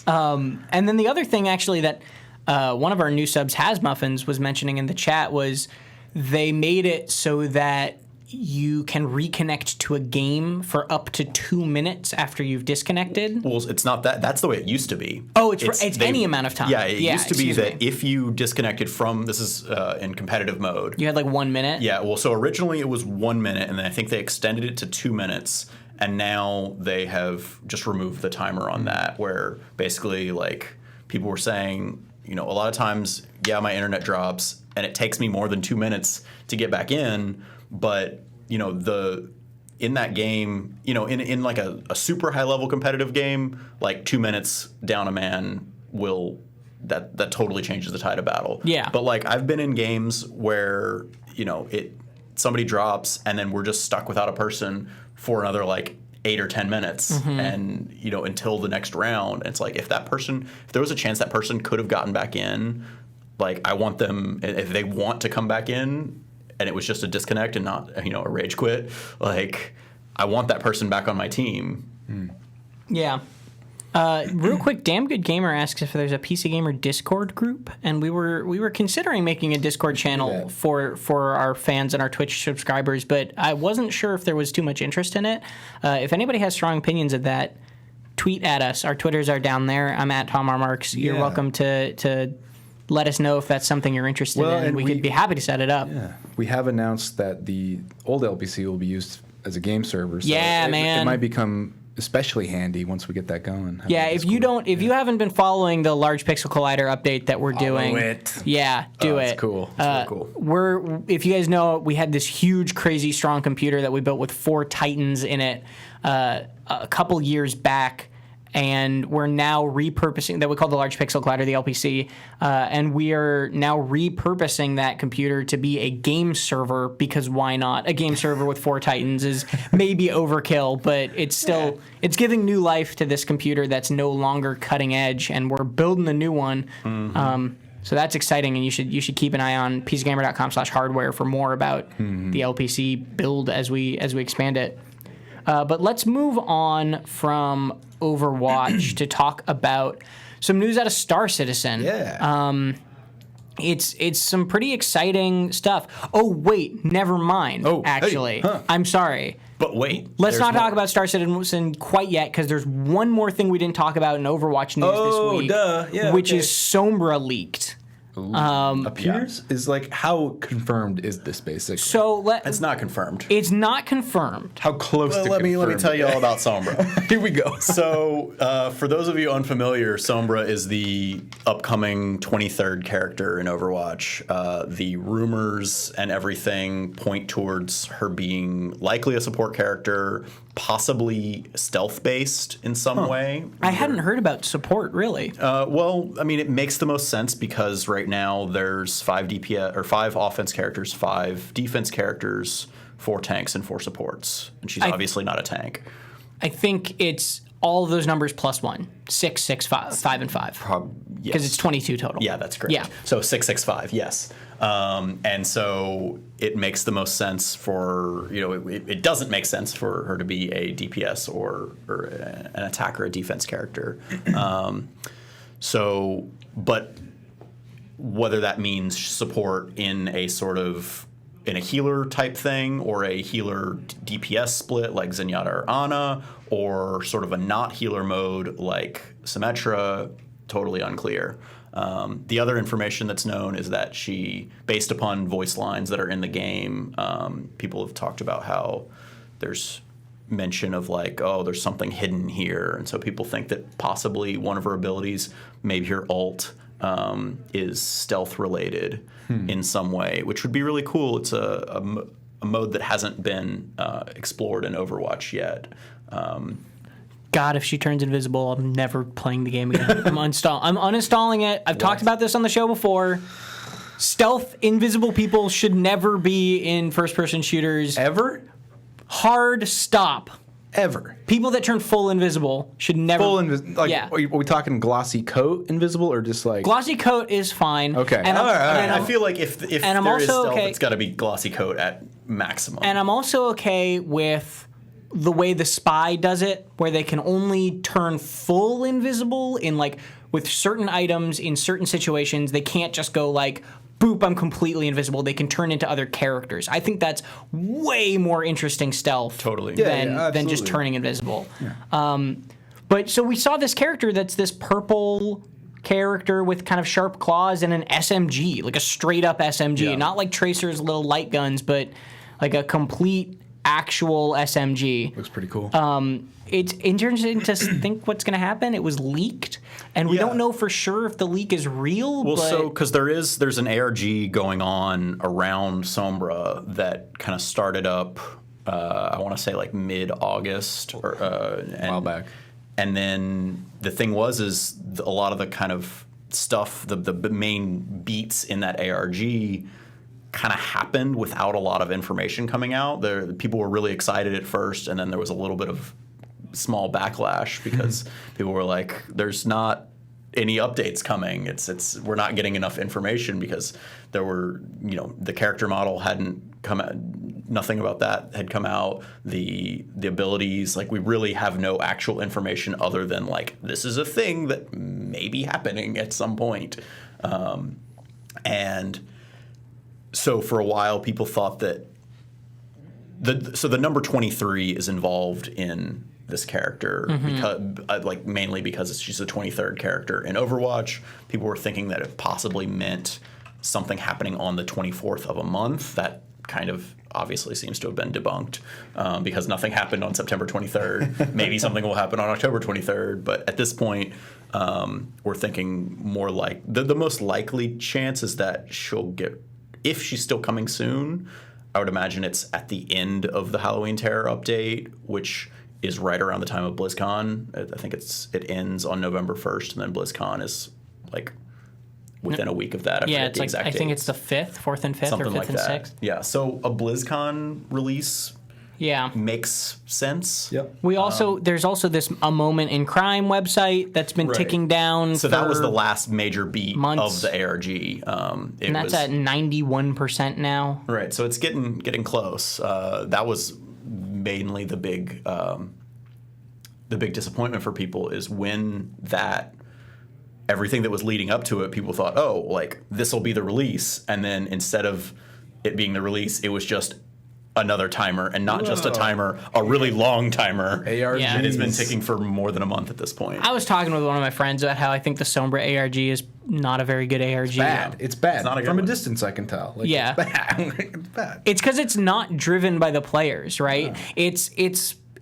And then the other thing actually that one of our new subs, Has Muffins, was mentioning in the chat was they made it so that you can reconnect to a game for up to 2 minutes after you've disconnected. Well, it's not that. That's the way it used to be. Oh, it's any amount of time. Yeah, it used to be that if you disconnected from, this is in competitive mode. You had like 1 minute? Yeah, well, so originally it was 1 minute, and then I think they extended it to 2 minutes, and now they have just removed the timer on that, where basically like people were saying, a lot of times, my internet drops, and it takes me more than 2 minutes to get back in, but in that game, in like a super high level competitive game, like 2 minutes down a man that totally changes the tide of battle. Yeah. But like I've been in games where somebody drops and then we're just stuck without a person for another like 8 or 10 minutes, and until the next round. It's like if there was a chance that person could have gotten back in, like I want them, if they want to come back in, and it was just a disconnect and not, a rage quit, like, I want that person back on my team. Yeah. Real quick, Damn Good Gamer asks if there's a PC Gamer Discord group, and we were considering making a Discord channel for our fans and our Twitch subscribers, but I wasn't sure if there was too much interest in it. If anybody has strong opinions of that, tweet at us. Our Twitters are down there. I'm at Tom R. Marks. You're welcome to let us know if that's something you're interested in. And we could be happy to set it up. Yeah. We have announced that the old LPC will be used as a game server. So man. It might become especially handy once we get that going. Yeah, if you haven't been following the Large Pixel Collider update that we're doing, do it. Yeah, do it. That's cool. That's really cool. If you guys know, we had this huge, crazy, strong computer that we built with 4 Titans in it a couple years back. And we're now repurposing that we call the Large Pixel Collider, the LPC, and we are now repurposing that computer to be a game server, because why not? A game server with 4 Titans is maybe overkill, but it's still it's giving new life to this computer that's no longer cutting edge, and we're building a new one. So that's exciting, and you should keep an eye on pcgamer.com/hardware for more about the LPC build as we expand it. But let's move on from Overwatch to talk about some news out of Star Citizen. Yeah. It's some pretty exciting stuff. Oh, wait, never mind, actually. Hey, I'm sorry. But wait. Let's not talk about Star Citizen quite yet, because there's one more thing we didn't talk about in Overwatch news this week, which is Sombra leaked. Appears is like, how confirmed is this basically? So it's not confirmed. It's not confirmed. How close to let me tell you all about Sombra. Here we go. So for those of you unfamiliar, Sombra is the upcoming 23rd character in Overwatch. The rumors and everything point towards her being likely a support character, possibly stealth-based in some way. I hadn't heard about support, really. Well, I mean, it makes the most sense because right now there's 5 DPS or 5 offense characters, 5 defense characters, 4 tanks, and 4 supports. And she's obviously not a tank. I think it's all of those numbers plus 1. 6, 6, 5, 5, and 5. Because it's 22 total. Yeah, that's correct. Yeah. So 6, 6, 5, yes. And so it makes the most sense for, it doesn't make sense for her to be a DPS or an attack or a defense character. But whether that means support in a sort of in a healer type thing or a healer DPS split like Zenyatta or Ana or sort of a not healer mode like Symmetra, totally unclear. The other information that's known is that she, based upon voice lines that are in the game, people have talked about how there's mention of like, oh, there's something hidden here. And so people think that possibly one of her abilities, maybe her ult, is stealth related in some way, which would be really cool. It's a mode that hasn't been explored in Overwatch yet. God, if she turns invisible, I'm never playing the game again. I'm uninstalling it. I've talked about this on the show before. Stealth, invisible people should never be in first-person shooters. Ever? Hard stop. Ever. People that turn full invisible should never. Full invisible. Like, yeah. Are we talking glossy coat invisible or just like glossy coat is fine. Okay. And I feel like if there is stealth, it's got to be glossy coat at maximum. And I'm also okay with the way the spy does it, where they can only turn full invisible in like with certain items in certain situations. They can't just go like, boop, I'm completely invisible. They can turn into other characters. I think that's way more interesting stealth than just turning invisible. Yeah. But so we saw this character that's this purple character with kind of sharp claws and an SMG, like a straight up SMG, not like Tracer's little light guns, but like a complete actual SMG. Looks pretty cool. It's interesting to think what's going to happen. It was leaked, and we don't know for sure if the leak is real. Well, because there's an ARG going on around Sombra that kind of started up, I want to say like mid-August. A while back. And then the thing is a lot of the kind of stuff, the main beats in that ARG kind of happened without a lot of information coming out. People were really excited at first, and then there was a little bit of small backlash because people were like, "There's not any updates coming. It's we're not getting enough information because there were the character model hadn't come out, nothing about that had come out. The abilities, like we really have no actual information other than like this is a thing that may be happening at some point, and." So for a while, people thought that the number 23 is involved in this character because, mainly because she's the 23rd character in Overwatch. People were thinking that it possibly meant something happening on the 24th of a month. That kind of obviously seems to have been debunked because nothing happened on September 23rd. Maybe something will happen on October 23rd, but at this point, we're thinking more like the most likely chance is that she'll get. If she's still coming soon, I would imagine it's at the end of the Halloween Terror update, which is right around the time of BlizzCon. I think it ends on November 1st, and then BlizzCon is like within a week of that. Yeah, it's like I think it's the 5th, 4th and 5th, something or 5th like and that. 6th. Yeah, so a BlizzCon release makes sense. Yep. There's also this A Moment in Crime website that's been ticking down. So that was the last major beat months. of the ARG. And that's at 91% now. Right. So it's getting close. That was mainly the big disappointment for people is when everything that was leading up to it, people thought, oh, like this will be the release, and then instead of it being the release, it was just another timer, and not just a timer, a really long timer. ARG. And it's been ticking for more than a month at this point. I was talking with one of my friends about how I think the Sombra ARG is not a very good ARG. It's bad. It's not a good From one. A distance, I can tell. Like, Yeah. It's bad. It's bad. It's because it's not driven by the players, right? Yeah.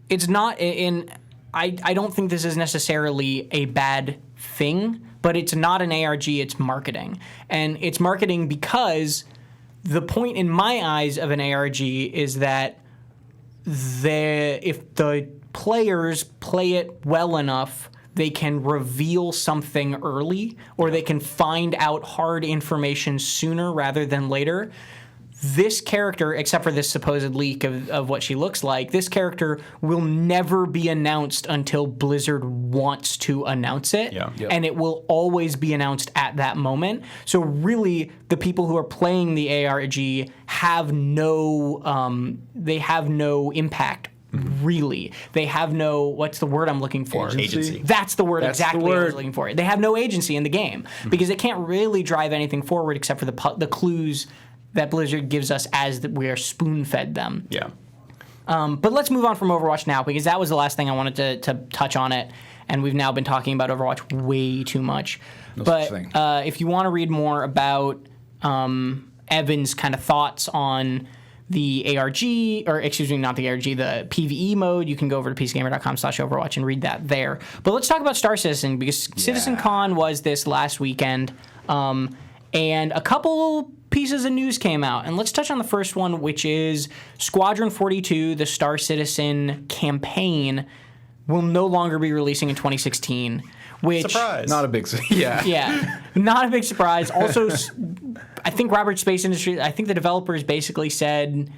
It's not in. I don't think this is necessarily a bad thing, but it's not an ARG. It's marketing, and it's marketing because the point in my eyes of an ARG is that if the players play it well enough, they can reveal something early, or they can find out hard information sooner rather than later. This character, except for this supposed leak of what she looks like, this character will never be announced until Blizzard wants to announce it. Yeah. Yep. And it will always be announced at that moment. So really, the people who are playing the ARG have no impact. Really, they have no, what's the word I'm looking for? Agency. That's the word. That's exactly the what I word. was looking for. They have no agency in the game because they can't really drive anything forward except for the clues that Blizzard gives us as we are spoon-fed them. Yeah. But let's move on from Overwatch now, because that was the last thing I wanted to touch on it, and we've now been talking about Overwatch way too much. such thing. If you want to read more about Evan's kind of thoughts on the ARG, or excuse me, not the ARG, the PvE mode, you can go over to pcgamer.com/Overwatch and read that there. But let's talk about Star Citizen, because CitizenCon was this last weekend, and a couple pieces of news came out. And let's touch on the first one, which is Squadron 42, the Star Citizen campaign, will no longer be releasing in 2016. Which, surprise. Not a big yeah, not a big surprise. Also, I think Robert Space Industries, I think the developers basically said,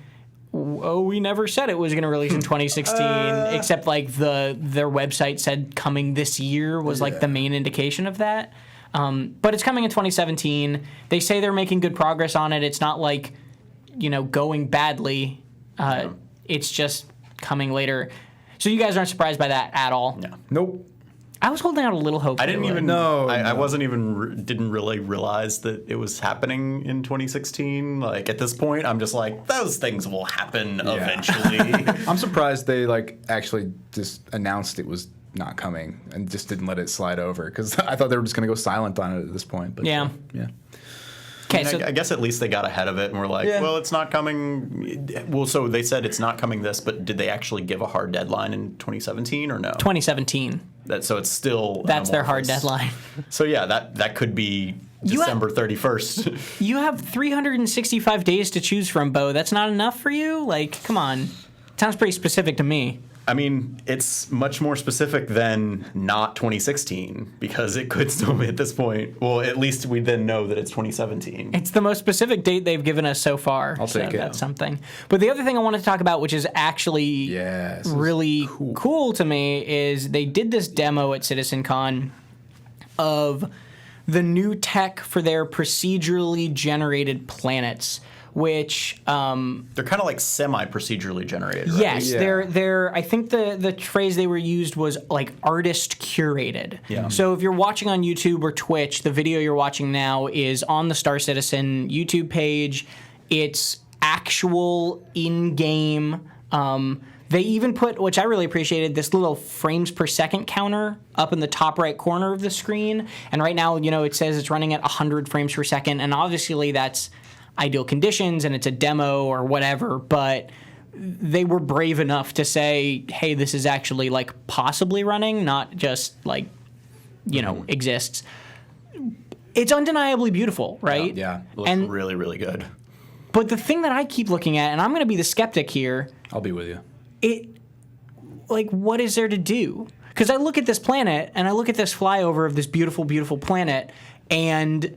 oh, we never said it was going to release in 2016, except like their website said coming this year was like the main indication of that. But it's coming in 2017. They say they're making good progress on it. It's not like, going badly. It's just coming later. So you guys aren't surprised by that at all? No. Nope. I was holding out a little hope. I didn't to it. even No, I no. wasn't even didn't really realize that it was happening in 2016. Like at this point, I'm just like, those things will happen eventually. I'm surprised they actually just announced it was not coming and just didn't let it slide over, because I thought they were just going to go silent on it at this point. But Yeah. yeah. Okay, so I guess at least they got ahead of it and were like, Yeah. well, it's not coming. Well, so they said it's not coming this, but did they actually give a hard deadline in 2017 or no? 2017. So it's still That's their hard amorphous. deadline. So yeah, that could be You December 31st. You have 365 days to choose from, Bo. That's not enough for you? Like, come on. Sounds pretty specific to me. I mean, it's much more specific than not 2016, because it could still be at this point. Well, at least we then know that it's 2017. It's the most specific date they've given us so far. I'll take it. That's something. But the other thing I wanted to talk about, which is actually really cool to me, is they did this demo at CitizenCon of the new tech for their procedurally generated planets, which They're kind of like semi-procedurally generated, right? yes, Yeah. they're I think the phrase they were used was like artist curated. Yeah. So if you're watching on YouTube or Twitch, the video you're watching now is on the Star Citizen YouTube page. It's actual in-game. They even put, which I really appreciated, this little frames per second counter up in the top right corner of the screen. And right now, it says it's running at 100 frames per second. And obviously that's ideal conditions and it's a demo or whatever, but they were brave enough to say, hey, this is actually like possibly running, not just like, exists. It's undeniably beautiful, right? Yeah. It looks really, really good. But the thing that I keep looking at, and I'm going to be the skeptic here, I'll be with you. what is there to do? Because I look at this planet and I look at this flyover of this beautiful, beautiful planet, and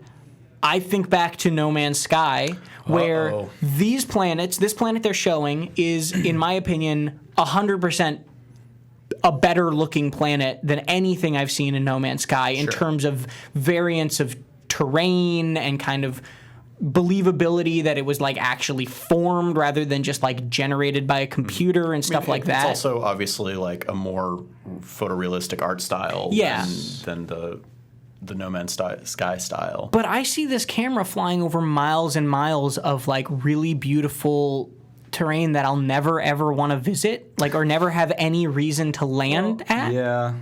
I think back to No Man's Sky, where this planet they're showing is, in my opinion, 100% a better looking planet than anything I've seen in No Man's Sky in terms of variance of terrain and kind of believability that it was like actually formed rather than just like generated by a computer and stuff like that. It's also obviously like a more photorealistic art style than the No Man's Sky style. But I see this camera flying over miles and miles of like really beautiful terrain that I'll never ever want to visit, or never have any reason to land at. Yeah.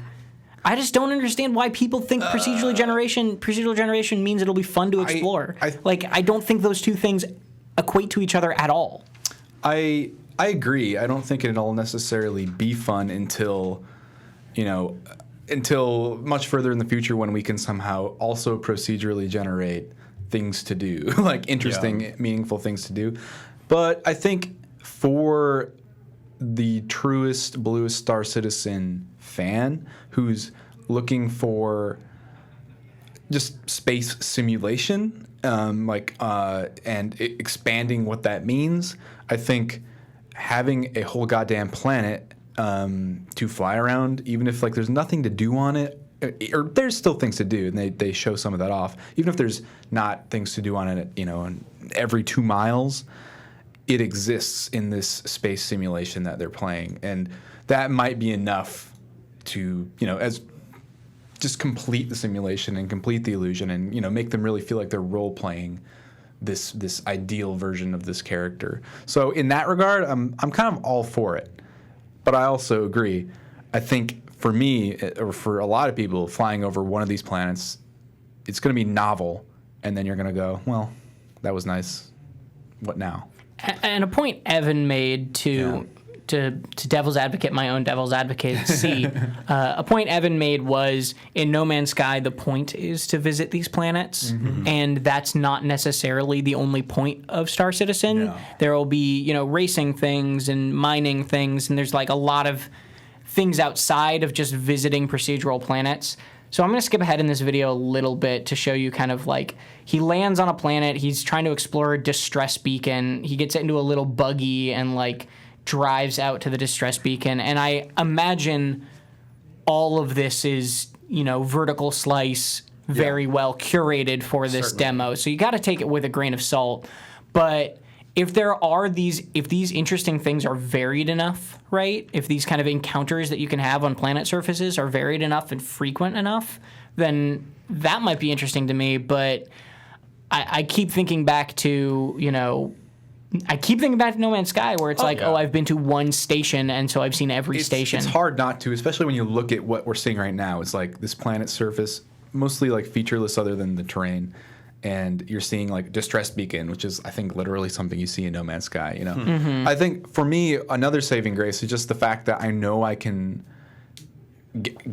I just don't understand why people think procedural generation means it'll be fun to explore. I don't think those two things equate to each other at all. I agree. I don't think it'll necessarily be fun until much further in the future, when we can somehow also procedurally generate things to do, like interesting, meaningful things to do. But I think for the truest, bluest Star Citizen fan who's looking for just space simulation, and expanding what that means, I think having a whole goddamn planet to fly around, even if like there's nothing to do on it, or there's still things to do, and they show some of that off. Even if there's not things to do on it, and every 2 miles, it exists in this space simulation that they're playing, and that might be enough to as just complete the simulation and complete the illusion, and make them really feel like they're role playing this ideal version of this character. So in that regard, I'm kind of all for it, but I also agree. I think for me, or for a lot of people, flying over one of these planets, it's going to be novel, and then you're going to go, well, that was nice. What now? And a point Evan made to devil's advocate, my own devil's advocacy, a point Evan made was in No Man's Sky, the point is to visit these planets, and that's not necessarily the only point of Star Citizen. No. There will be, racing things and mining things, and there's like a lot of things outside of just visiting procedural planets. So I'm going to skip ahead in this video a little bit to show you kind of like he lands on a planet, he's trying to explore a distress beacon, he gets into a little buggy and like drives out to the distress beacon, and I imagine all of this is, vertical slice, very well curated for this demo. So you got to take it with a grain of salt. But if these interesting things are varied enough, right? If these kind of encounters that you can have on planet surfaces are varied enough and frequent enough, then that might be interesting to me. But I keep thinking back to, No Man's Sky, where it's I've been to one station, and so I've seen every station. It's hard not to, especially when you look at what we're seeing right now. It's like this planet surface, mostly like featureless other than the terrain. And you're seeing like distress beacon, which is, I think, literally something you see in No Man's Sky. I think for me, another saving grace is just the fact that I know I can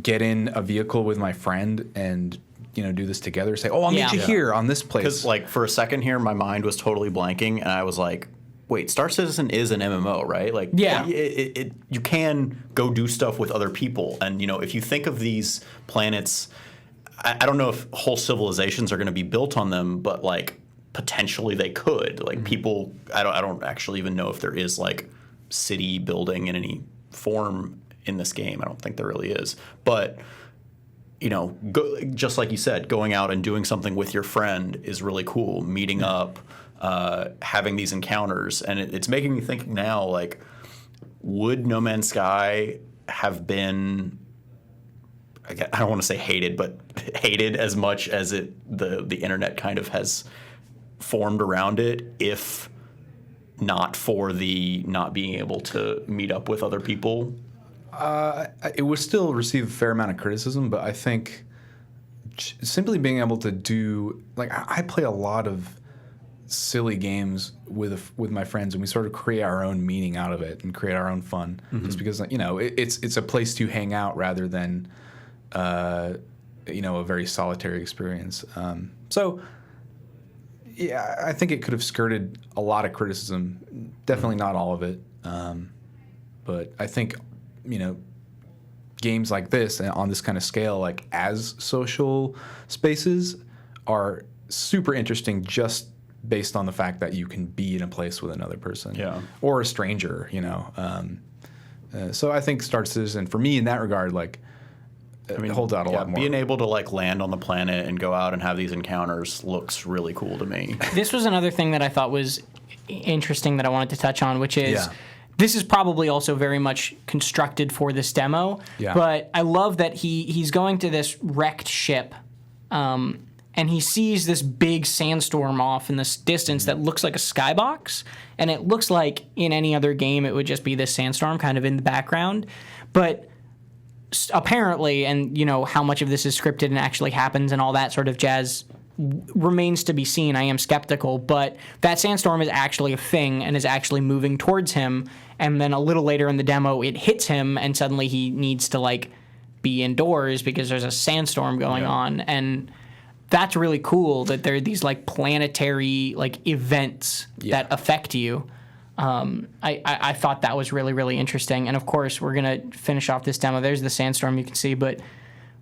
get in a vehicle with my friend and do this together. Say, I'll meet you here on this place. Because like for a second here, my mind was totally blanking, and I was like, wait, Star Citizen is an MMO, right? Like, you can go do stuff with other people, and if you think of these planets. I don't know if whole civilizations are going to be built on them, but like potentially they could. Like people, I don't actually even know if there is like city building in any form in this game. I don't think there really is. But just like you said, going out and doing something with your friend is really cool. Meeting up, having these encounters, and it's making me think now. Like, would No Man's Sky have been? I don't want to say hated, but hated as much as the internet kind of has formed around it, if not for the not being able to meet up with other people? It would still receive a fair amount of criticism, but I think simply being able to do I play a lot of silly games with my friends, and we sort of create our own meaning out of it and create our own fun, just because it's a place to hang out rather than a very solitary experience. So, yeah, I think it could have skirted a lot of criticism. Definitely not all of it. But I think, games like this on this kind of scale, like as social spaces, are super interesting just based on the fact that you can be in a place with another person, or a stranger. So I think Star Citizen, for me in that regard, it holds out a lot more. Being able to land on the planet and go out and have these encounters looks really cool to me. This was another thing that I thought was interesting that I wanted to touch on, which is this is probably also very much constructed for this demo. Yeah. But I love that he's going to this wrecked ship, and he sees this big sandstorm off in this distance that looks like a skybox, and it looks like in any other game it would just be this sandstorm kind of in the background, but apparently, and how much of this is scripted and actually happens and all that sort of jazz remains to be seen. I am skeptical, but that sandstorm is actually a thing and is actually moving towards him, and then a little later in the demo it hits him and suddenly he needs to be indoors because there's a sandstorm going on, and that's really cool that there are these planetary events that affect you. I thought that was really, really interesting. And of course, we're going to finish off this demo. There's the sandstorm you can see, but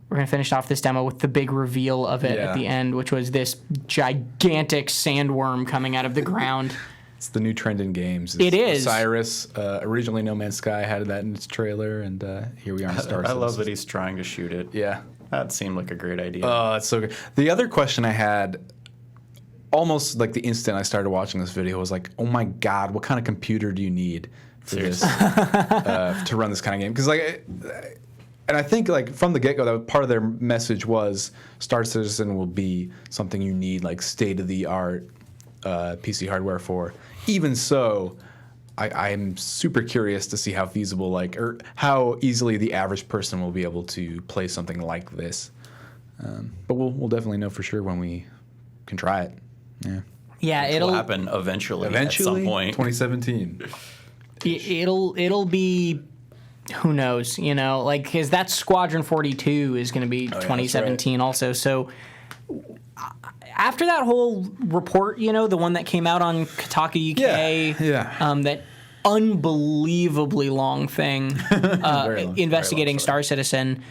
we're going to finish off this demo with the big reveal of it at the end, which was this gigantic sandworm coming out of the ground. It's the new trend in games. It is. Osiris, originally No Man's Sky had that in its trailer, and here we are in Star Citizen. I love that he's trying to shoot it. Yeah. That seemed like a great idea. Oh, that's so good. The other question I had, almost like the instant I started watching this video, was like, oh my God, what kind of computer do you need for this to run this kind of game? Because and I think like from the get-go, that part of their message was Star Citizen will be something you need like state-of-the-art PC hardware for. Even so, I'm super curious to see how feasible, or how easily the average person will be able to play something like this. But we'll definitely know for sure when we can try it. Yeah. Yeah, it'll happen eventually at some point. 2017. It'll be, who knows, because that Squadron 42 is going to be 2017 also. So after that whole report, the one that came out on Kotaku UK, that unbelievably long thing investigating Star Citizen,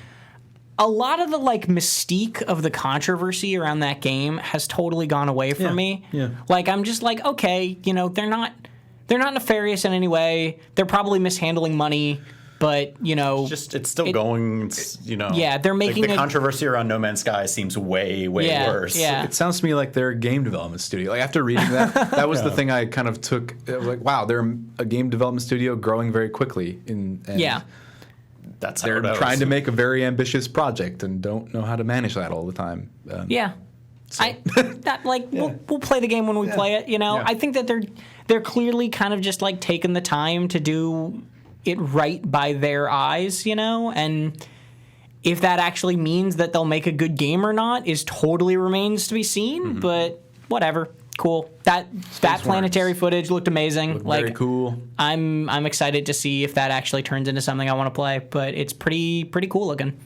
a lot of the mystique of the controversy around that game has totally gone away from me. Yeah. I'm just okay, they're not nefarious in any way. They're probably mishandling money. But, it's still going, Yeah, they're making the controversy around No Man's Sky seems way worse. Yeah. It sounds to me like they're a game development studio. After reading that was the thing I kind of took. Wow, they're a game development studio growing very quickly. That's how they're trying to make a very ambitious project and don't know how to manage that all the time. We'll play the game when we play it. I think that they're clearly kind of just taking the time to do it right by their eyes, and if that actually means that they'll make a good game or not is totally remains to be seen. But whatever, cool. That planetary footage looked amazing. Very cool. I'm excited to see if that actually turns into something I want to play. But it's pretty cool looking.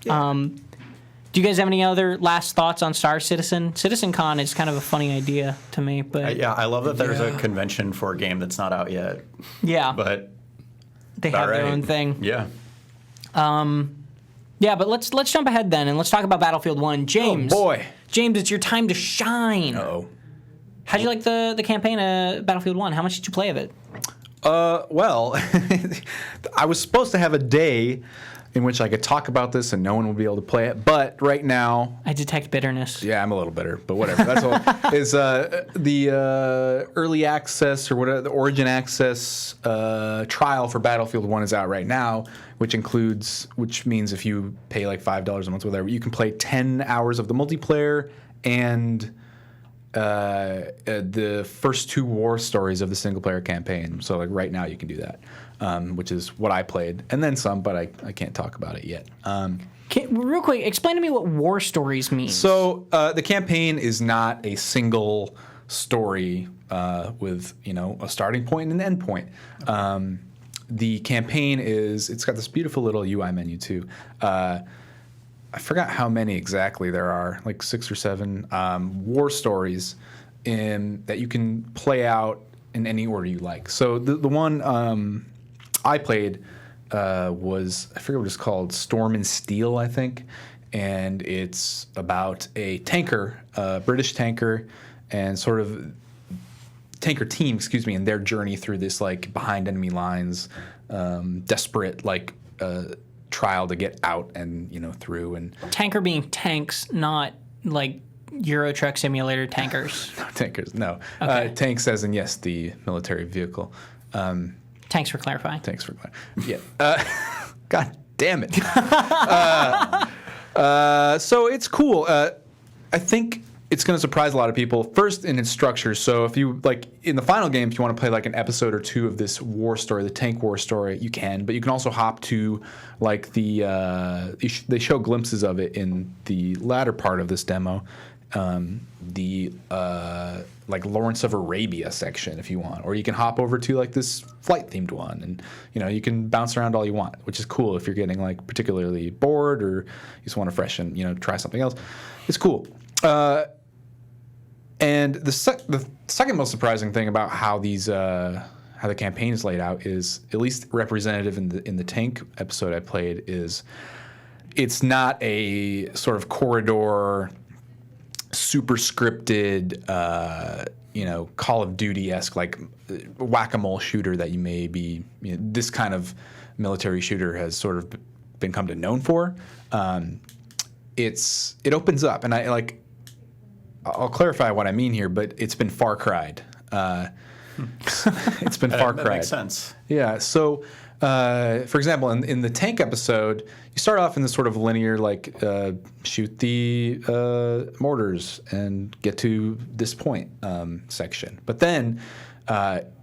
Yeah. Do you guys have any other last thoughts on Star Citizen? CitizenCon is kind of a funny idea to me, but I love that there's a convention for a game that's not out yet. Yeah, but they have their own thing. Yeah. Yeah, but let's jump ahead then and let's talk about Battlefield 1. James. Oh boy. James, it's your time to shine. Uh-oh. How'd you like the campaign of Battlefield 1? How much did you play of it? Well, I was supposed to have a day in which I could talk about this and no one would be able to play it, but right now... I detect bitterness. Yeah, I'm a little bitter, but whatever. That's all. Is the early access or whatever, the Origin Access trial for Battlefield 1 is out right now, which means if you pay $5 a month or whatever, you can play 10 hours of the multiplayer and the first 2 war stories of the single-player campaign. So right now you can do that, which is what I played, and then some, but I can't talk about it yet. Real quick, explain to me what war stories means. So the campaign is not a single story with a starting point and an end point. The campaign it's got this beautiful little UI menu too. I forgot how many exactly there are, 6 or 7 war stories that you can play out in any order you like. So the one I played was, I forget what it's called, Storm and Steel, I think. And it's about a tanker, a British tanker, and sort of tanker team, and their journey through this behind enemy lines, desperate trial to get out and through. And tanker being tanks, not Euro Truck Simulator tankers. No, tankers, no. Okay. Tanks as in, yes, the military vehicle. Thanks for clarifying. Thanks for clarifying. Yeah. God damn it. So it's cool. I think it's going to surprise a lot of people. First, in its structure. So if you in the final game, if you want to play an episode or 2 of this war story, the tank war story, you can. But you can also hop to they show glimpses of it in the latter part of this demo. The Lawrence of Arabia section if you want, or you can hop over to this flight themed one, and you can bounce around all you want, which is cool if you're getting particularly bored or you just want to freshen, try something else. It's cool. And the second most surprising thing about how these how the campaign is laid out is at least representative in the tank episode I played. Is it's not a sort of corridor, super scripted, Call of Duty-esque like whack-a-mole shooter that you may be. This kind of military shooter has sort of been come to known for. It opens up, and I'll clarify what I mean here, but it's been Far Cried. It's been Far Cried. That makes sense. Yeah. So, for example, in the tank episode, you start off in this sort of linear, shoot the mortars and get to this point section. But then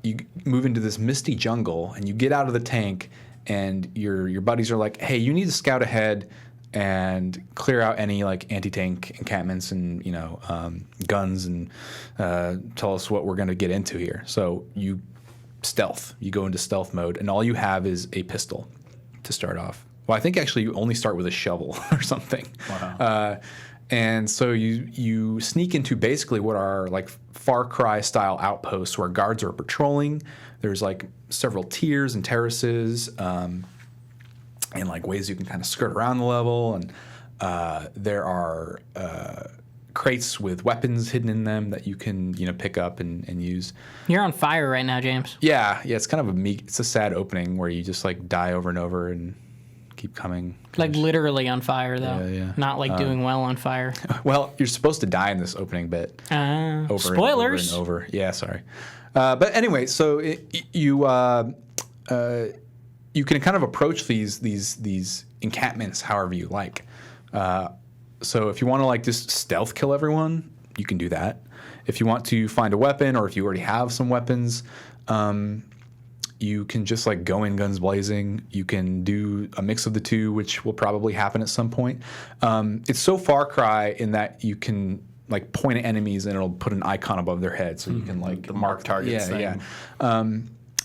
you move into this misty jungle, and you get out of the tank, and your buddies are like, "Hey, you need to scout ahead and clear out any anti-tank encampments and guns, and tell us what we're going to get into here." So you go into stealth mode, and all you have is a pistol to start off. Well, I think actually you only start with a shovel or something. Wow. And so you sneak into basically what are Far Cry style outposts where guards are patrolling. There's several tiers and terraces, and ways you can kind of skirt around the level, and there are crates with weapons hidden in them that you can pick up and use. You're on fire right now, James. Yeah, it's kind of it's a sad opening where you just die over and over and keep coming. Literally on fire though. Yeah. Not doing well on fire. Well, you're supposed to die in this opening bit. Over spoilers. And over and over. Yeah, sorry. But anyway, so you can kind of approach these encampments however you like. So if you want to just stealth kill everyone, you can do that. If you want to find a weapon, or if you already have some weapons, you can just go in guns blazing. You can do a mix of the two, which will probably happen at some point. It's so Far Cry in that you can point at enemies and it'll put an icon above their head, so you can the mark targets thing. Yeah.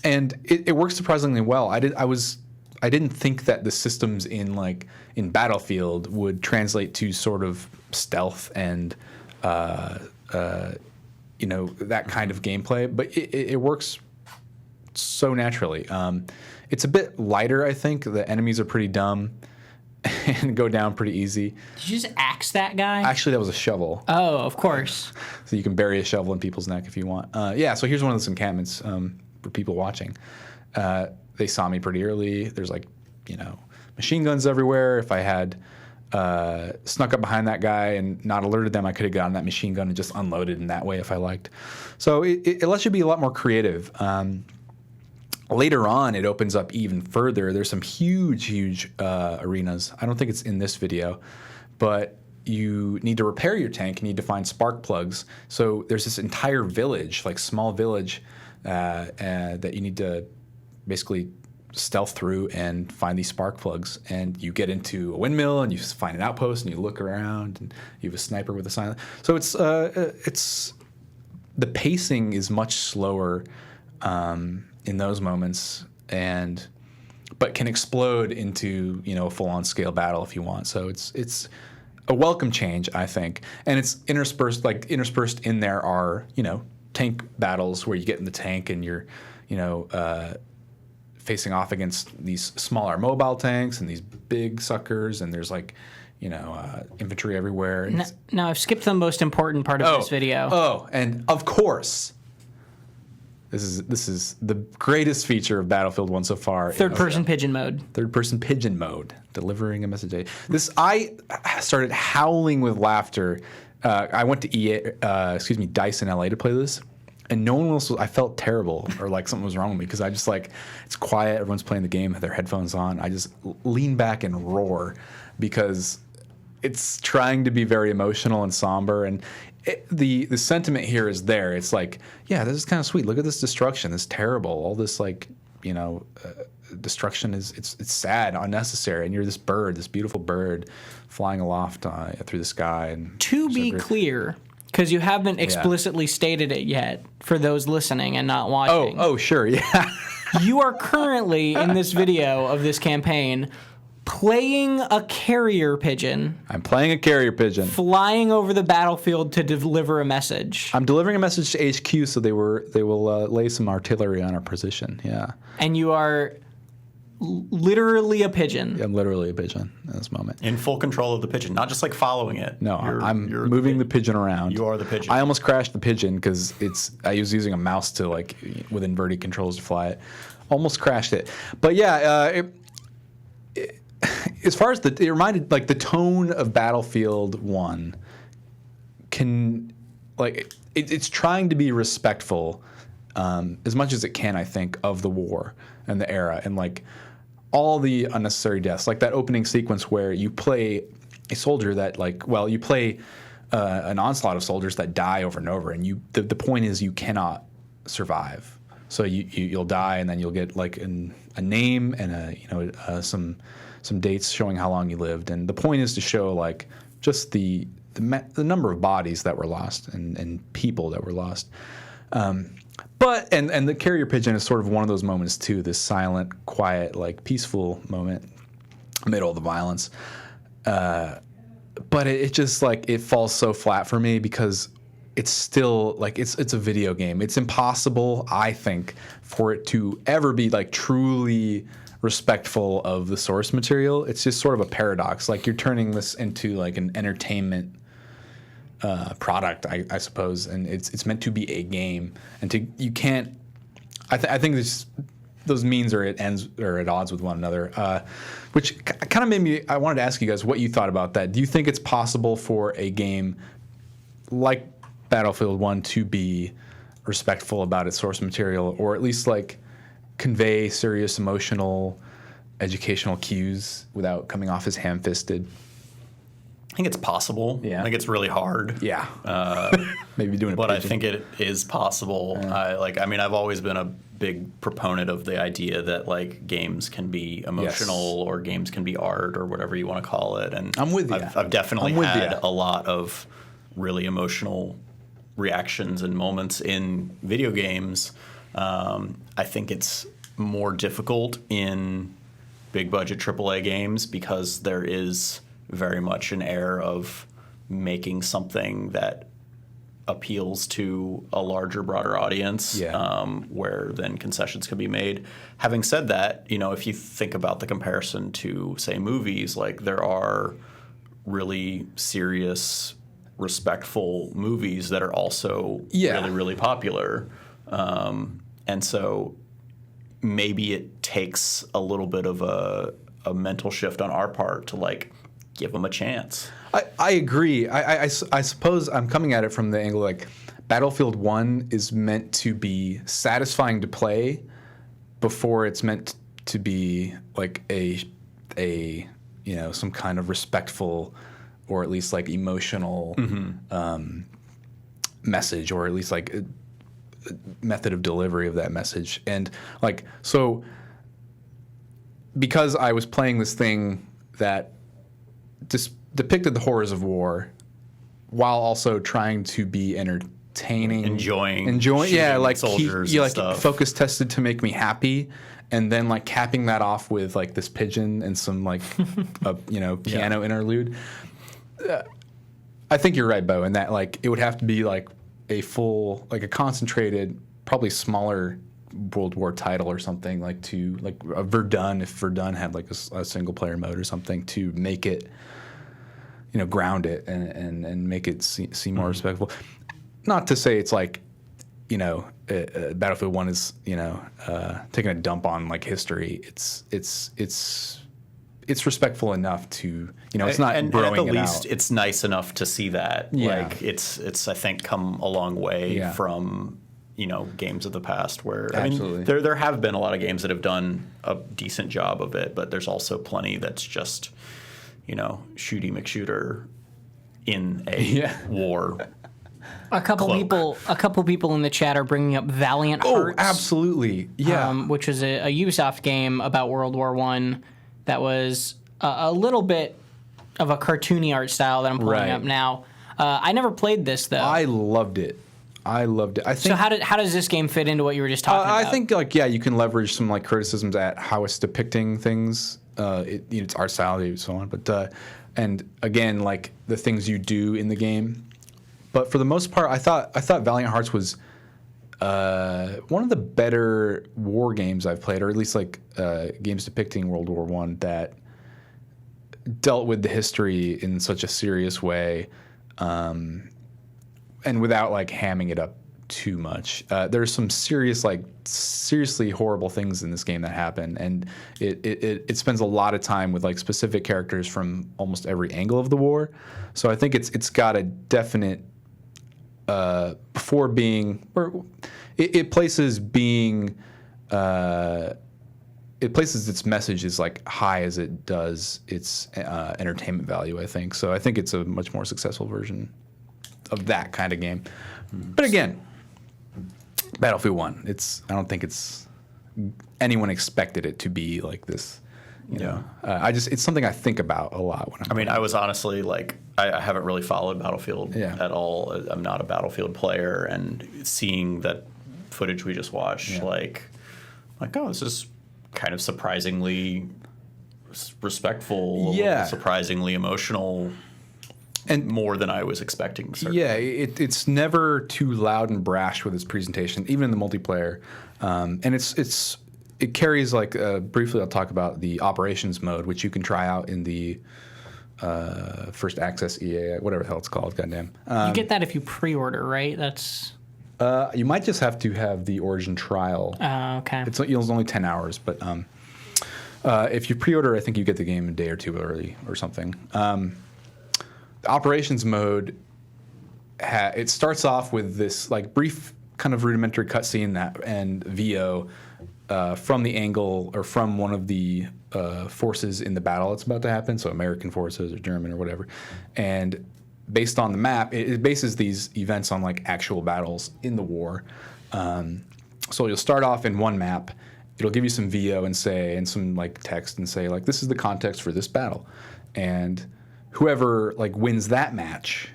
And it works surprisingly well. I didn't think that the systems in Battlefield would translate to sort of stealth and that kind of gameplay, but it works so naturally. It's a bit lighter, I think. The enemies are pretty dumb and go down pretty easy. Did you just axe that guy? Actually, that was a shovel. Oh, of course. So you can bury a shovel in people's neck if you want. So here's one of those encampments for people watching. They saw me pretty early. There's machine guns everywhere. If I had snuck up behind that guy and not alerted them, I could have gotten that machine gun and just unloaded in that way if I liked. So it lets you be a lot more creative. Later on, it opens up even further. There's some huge arenas. I don't think it's in this video, but you need to repair your tank. You need to find spark plugs. So there's this entire village, small village, that you need to basically stealth through and find these spark plugs. And you get into a windmill and you find an outpost and you look around and you have a sniper with a silent. So it's the pacing is much slower in those moments, but can explode into a full-on scale battle if you want. So it's a welcome change, I think, and it's interspersed in there are tank battles where you get in the tank and you're facing off against these smaller mobile tanks and these big suckers, and there's infantry everywhere. Now I've skipped the most important part of this video. Oh, and of course, this is the greatest feature of Battlefield 1 so far. Third-person pigeon mode. Third-person pigeon mode, delivering a message. I started howling with laughter. I went to DICE in LA to play this, and no one else. I felt terrible, or something was wrong with me, because I just it's quiet. Everyone's playing the game, have their headphones on. I just lean back and roar because it's trying to be very emotional and somber, and the sentiment here is there. It's this is kind of sweet. Look at this destruction. It's terrible. All this destruction it's sad, unnecessary. And you're this beautiful bird, flying aloft through the sky. And to be clear, because you haven't explicitly stated it yet for those listening and not watching. Oh, sure, yeah. You are currently in this video of this campaign playing a carrier pigeon. I'm playing a carrier pigeon. Flying over the battlefield to deliver a message. I'm delivering a message to HQ, so they will lay some artillery on our position. Yeah. And you are literally a pigeon. I'm literally a pigeon in this moment. In full control of the pigeon, not just like following it. No, I'm moving the pigeon around. You are the pigeon. I almost crashed the pigeon because I was using a mouse to like with inverted controls to fly it. Almost crashed it. But yeah, as far as it reminded like the tone of Battlefield 1 can like it's trying to be respectful as much as it can, I think, of the war and the era and like all the unnecessary deaths, like that opening sequence where you play a soldier that you play an onslaught of soldiers that die over and over, and the point is you cannot survive. So you'll die, and then you'll get like a name and some dates showing how long you lived, and the point is to show like just the number of bodies that were lost and people that were lost. But the carrier pigeon is sort of one of those moments too, this silent, quiet, like peaceful moment amid all the violence. But it just like it falls so flat for me because it's still like it's a video game. It's impossible, I think, for it to ever be like truly respectful of the source material. It's just sort of a paradox. Like you're turning this into like an entertainment product, I suppose, and it's meant to be a game, and you can't. I think those means are at odds with one another, which kind of made me. I wanted to ask you guys what you thought about that. Do you think it's possible for a game like Battlefield 1 to be respectful about its source material, or at least like convey serious emotional, educational cues without coming off as ham-fisted? I think it's possible. Yeah. I think it's really hard. Yeah. Maybe doing it. But I think it is possible. Yeah. I've always been a big proponent of the idea that like games can be emotional or games can be art or whatever you want to call it. And I'm with you. I've definitely had a lot of really emotional reactions and moments in video games. I think it's more difficult in big budget AAA games because there is very much an air of making something that appeals to a larger, broader audience, where then concessions can be made. Having said that, if you think about the comparison to, say, movies, like there are really serious, respectful movies that are also really, really popular. And so maybe it takes a little bit of a mental shift on our part to like give them a chance. I agree. I suppose I'm coming at it from the angle like Battlefield 1 is meant to be satisfying to play before it's meant to be like a some kind of respectful or at least like emotional message, or at least like a method of delivery of that message. And like so because I was playing this thing that depicted the horrors of war while also trying to be entertaining, enjoying, like soldiers, focus tested to make me happy, and then like capping that off with like this pigeon and some like piano interlude. I think you're right, Bo, in that like it would have to be like a full, like a concentrated, probably smaller World War title or something, like to like a Verdun, if Verdun had like a single player mode or something, to make it, ground it and make it seem more respectful. Not to say it's like, Battlefield 1 is, taking a dump on like history. It's respectful enough to, it's not and broing at the least out. It's nice enough to see that. Yeah. Like it's I think come a long way from games of the past where Absolutely. I mean there have been a lot of games that have done a decent job of it, but there's also plenty that's just shooty McShooter in a war. A couple people in the chat are bringing up Valiant Hearts. Oh, absolutely. Yeah. Which is a Ubisoft game about World War I that was a little bit of a cartoony art style that I'm pulling up now. I never played this though. I loved it. I think. So how does this game fit into what you were just talking about? I think you can leverage some like criticisms at how it's depicting things It's art style and so on. But and again, like the things you do in the game. But for the most part, I thought Valiant Hearts was one of the better war games I've played, or at least like games depicting World War I that dealt with the history in such a serious way, and without like hamming it up too much. There's some seriously horrible things in this game that happen, and it spends a lot of time with like specific characters from almost every angle of the war. So I think it's got a definite before being, or it places being. It places its message as like high as it does its entertainment value, I think. So I think it's a much more successful version of that kind of game. But again, Battlefield 1, I don't think anyone expected it to be like this. You know, it's something I think about a lot when I was honestly like, I haven't really followed Battlefield at all. I'm not a Battlefield player, and seeing that footage we just watched, like, oh, this is kind of surprisingly respectful, surprisingly emotional, and more than I was expecting. Certainly. Yeah, it's never too loud and brash with its presentation, even in the multiplayer, and it carries like briefly. I'll talk about the operations mode, which you can try out in the first access EA, whatever the hell it's called. Goddamn, you get that if you pre-order, right? That's. You might just have to have the Origin trial. Okay. It's only 10 hours, but if you pre-order, I think you get the game a day or two early or something. The operations mode, it starts off with this like brief kind of rudimentary cutscene and VO from the angle or from one of the forces in the battle that's about to happen, so American forces or German or whatever, and based on the map, it bases these events on like actual battles in the war. So you'll start off in one map. It'll give you some VO and some like text and say like, this is the context for this battle, and whoever like wins that match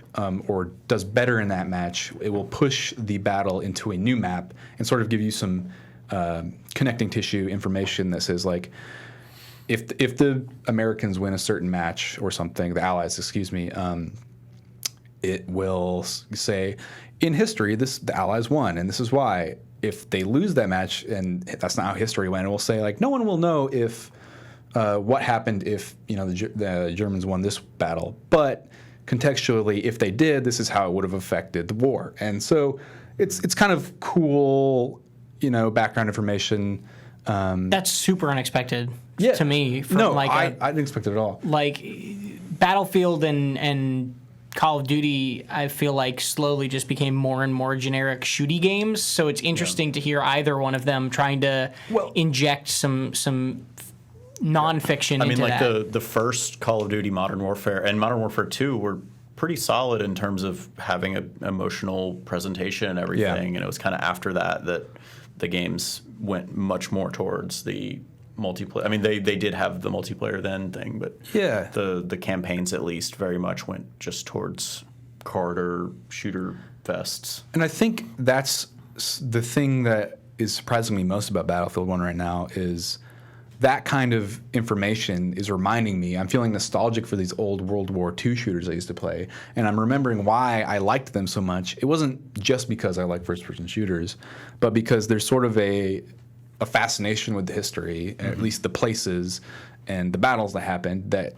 or does better in that match, it will push the battle into a new map and sort of give you some connecting tissue information that says like, if the Americans win a certain match or something, the Allies, excuse me. It will say, in history, the Allies won, and this is why. If they lose that match, and that's not how history went, it will say, like, no one will know if what happened if the Germans won this battle. But contextually, if they did, this is how it would have affected the war. And so it's kind of cool, background information. That's super unexpected to me. I didn't expect it at all. Like Battlefield and Call of Duty, I feel like slowly just became more and more generic shooty games. So it's interesting to hear either one of them trying to inject some nonfiction into that. Like the first Call of Duty Modern Warfare and Modern Warfare 2 were pretty solid in terms of having an emotional presentation and everything. And it was kind of after that the games went much more towards the multiplayer. They did have the multiplayer then thing, but the campaigns at least very much went just towards corridor shooter fests. And I think that's the thing that is surprising me most about Battlefield 1 right now is that kind of information is reminding me. I'm feeling nostalgic for these old World War II shooters I used to play, and I'm remembering why I liked them so much. It wasn't just because I like first-person shooters, but because there's sort of a fascination with the history, at least the places and the battles that happened, that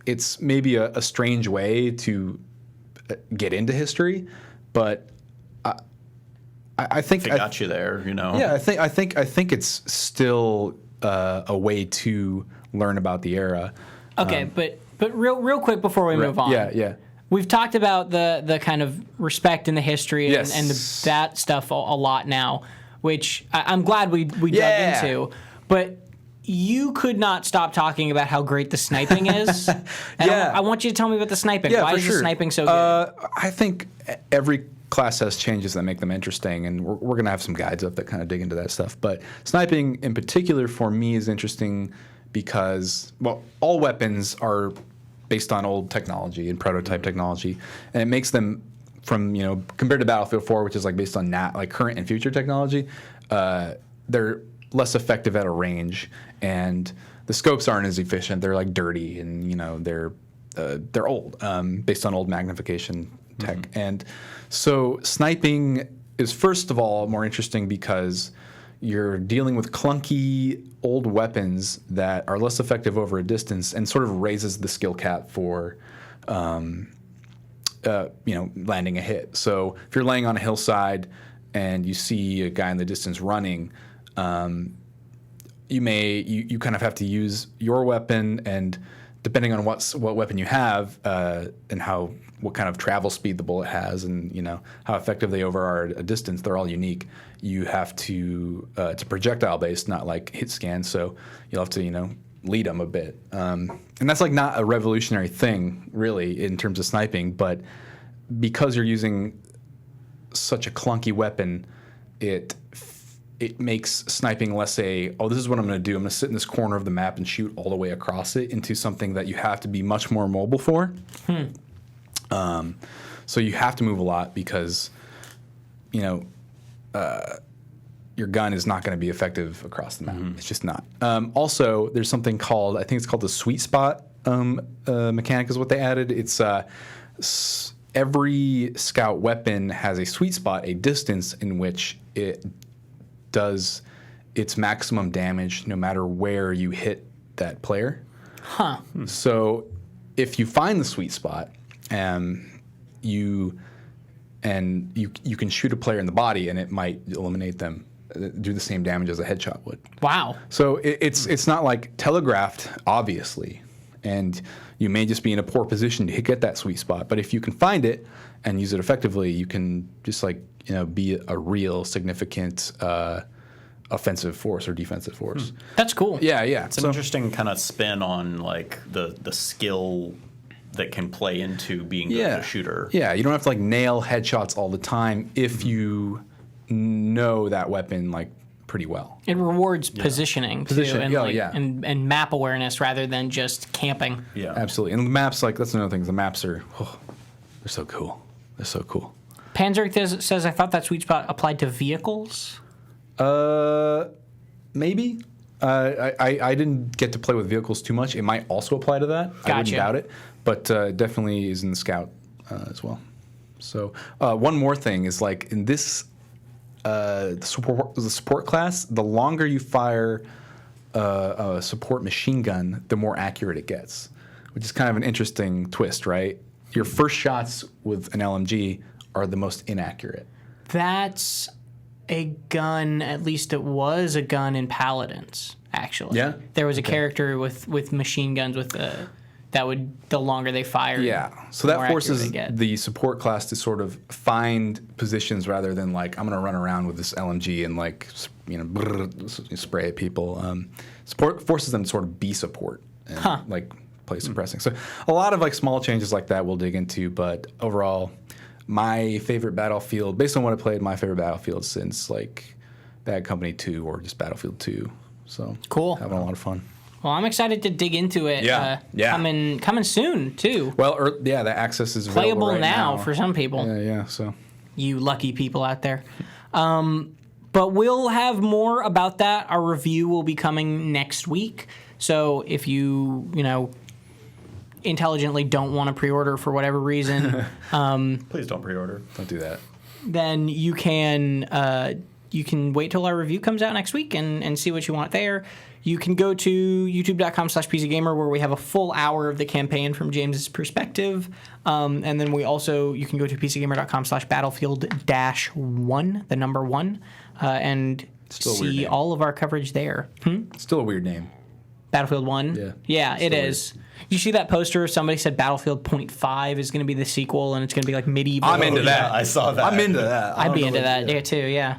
it's maybe a strange way to get into history, but I think it got you there, Yeah, I think it's still a way to learn about the era. Okay, but real quick before we move on. Yeah. We've talked about the kind of respect in the history and that stuff a lot now, which I'm glad we dug into. But you could not stop talking about how great the sniping is. I want you to tell me about the sniping. Yeah, Why is the sniping so good? I think every class has changes that make them interesting, and we're going to have some guides up that kind of dig into that stuff. But sniping in particular for me is interesting because, all weapons are based on old technology and prototype technology, and it makes them from, compared to Battlefield 4, which is like based on current and future technology, they're less effective at a range, and the scopes aren't as efficient. They're like dirty, and they're old, based on old magnification tech. And so sniping is first of all more interesting because you're dealing with clunky old weapons that are less effective over a distance, and sort of raises the skill cap for landing a hit. So if you're laying on a hillside and you see a guy in the distance running, you kind of have to use your weapon, and depending on what weapon you have and what kind of travel speed the bullet has, and how effective they are at a distance, they're all unique. You have to it's projectile based, not like hit scan. So you'll have to lead them a bit, and that's like not a revolutionary thing really in terms of sniping, but because you're using such a clunky weapon, it makes sniping less this is what I'm going to do. I'm going to sit in this corner of the map and shoot all the way across it, into something that you have to be much more mobile for. So you have to move a lot because, your gun is not going to be effective across the map. It's just not. Also, there's something called, I think it's called the sweet spot mechanic is what they added. It's every scout weapon has a sweet spot, a distance in which it does its maximum damage no matter where you hit that player. So if you find the sweet spot, you can shoot a player in the body and it might eliminate them, do the same damage as a headshot would. Wow. So it's not like telegraphed, obviously, and you may just be in a poor position to get that sweet spot. But if you can find it and use it effectively, you can just be a real significant offensive force or defensive force. That's cool. Yeah. It's an interesting kind of spin on like the skill that can play into being a shooter. Yeah, you don't have to nail headshots all the time if you know that weapon pretty well. It rewards positioning too, and and map awareness rather than just camping. Yeah, absolutely. And the maps, that's another thing. The maps are they're so cool. They're so cool. Panzer says, I thought that sweet spot applied to vehicles. Maybe. I didn't get to play with vehicles too much. It might also apply to that. Gotcha. I wouldn't doubt it, but definitely is in the scout as well. So one more thing is in this the support class, the longer you fire a support machine gun, the more accurate it gets, which is kind of an interesting twist, right? Your first shots with an LMG are the most inaccurate. That's a gun, at least it was a gun in Paladins, actually. Yeah? There was a character with machine guns the longer they fired. Yeah. So that forces the support class to sort of find positions rather than I'm going to run around with this LMG and spray at people. Support forces them to sort of be support and play suppressing. So a lot of small changes like that we'll dig into, but overall, my favorite Battlefield, based on what I played, my favorite Battlefield since Bad Company 2 or just Battlefield 2. So cool. Having a lot of fun. Well, I'm excited to dig into it. Yeah. Coming soon too. Well, the access is playable right now for some people. Yeah. So you lucky people out there. But we'll have more about that. Our review will be coming next week. So if you intelligently don't want to pre-order for whatever reason, please don't pre-order. Don't do that. Then you can wait till our review comes out next week and see what you want there. You can go to youtube.com/PCGamer where we have a full hour of the campaign from James's perspective. And then you can go to PCGamer.com/battlefield-1, the number 1, and see all of our coverage there. Still a weird name. Battlefield 1? Yeah, it is. You see that poster? Somebody said Battlefield .5 is going to be the sequel, and it's going to be medieval. I'm into that. I saw that. I'm into that. I'd be into that too, yeah.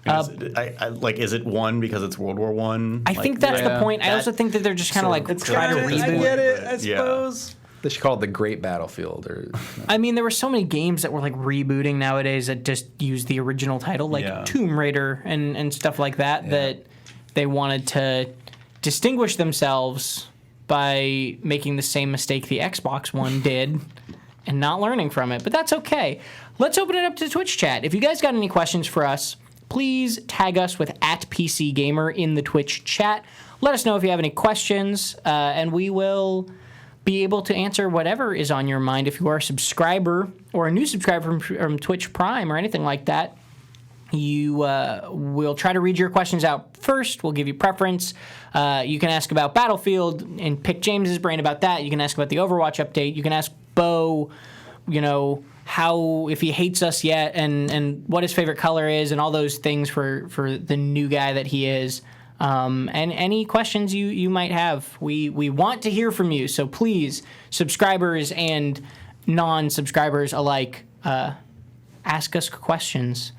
Is it 1 because it's World War I? I think that's the point. I also think that they're just kind of trying to reboot. I get it, I suppose. They should call it the Great Battlefield. I mean, there were so many games that were rebooting nowadays that just use the original title, Tomb Raider and stuff like that, that they wanted to distinguish themselves by making the same mistake the Xbox One did and not learning from it. But that's okay. Let's open it up to the Twitch chat. If you guys got any questions for us, please tag us with @PCGamer in the Twitch chat. let us know if you have any questions, and we will be able to answer whatever is on your mind. If you are a subscriber or a new subscriber from Twitch Prime or anything like that, you will try to read your questions out first. We'll give you preference. You can ask about Battlefield and pick James's brain about that. You can ask about the Overwatch update. You can ask Bo, how, if he hates us yet, and what his favorite color is, and all those things for the new guy that he is. And any questions you might have. We want to hear from you, so please, subscribers and non-subscribers alike, ask us questions.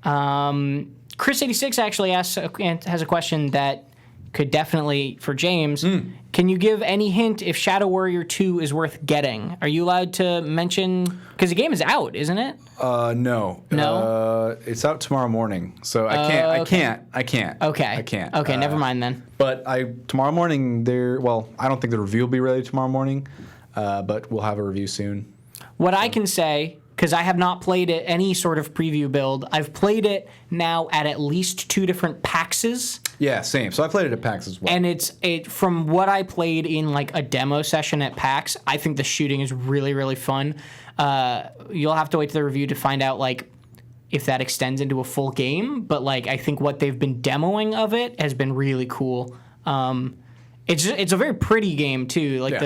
Chris86 actually has a question that could definitely, for James, can you give any hint if Shadow Warrior 2 is worth getting? Are you allowed to mention, because the game is out, isn't it? No. No? It's out tomorrow morning, so I can't. Okay. I can't. Okay, never mind then. But tomorrow morning, I don't think the review will be ready tomorrow morning, but we'll have a review soon. What I can say, because I have not played it any sort of preview build, I've played it now at least 2 different PAXs. Yeah, same. So I played it at PAX as well. And from what I played in like a demo session at PAX, I think the shooting is really, really fun. You'll have to wait to the review to find out like if that extends into a full game. But like I think what they've been demoing of it has been really cool. It's a very pretty game too. Like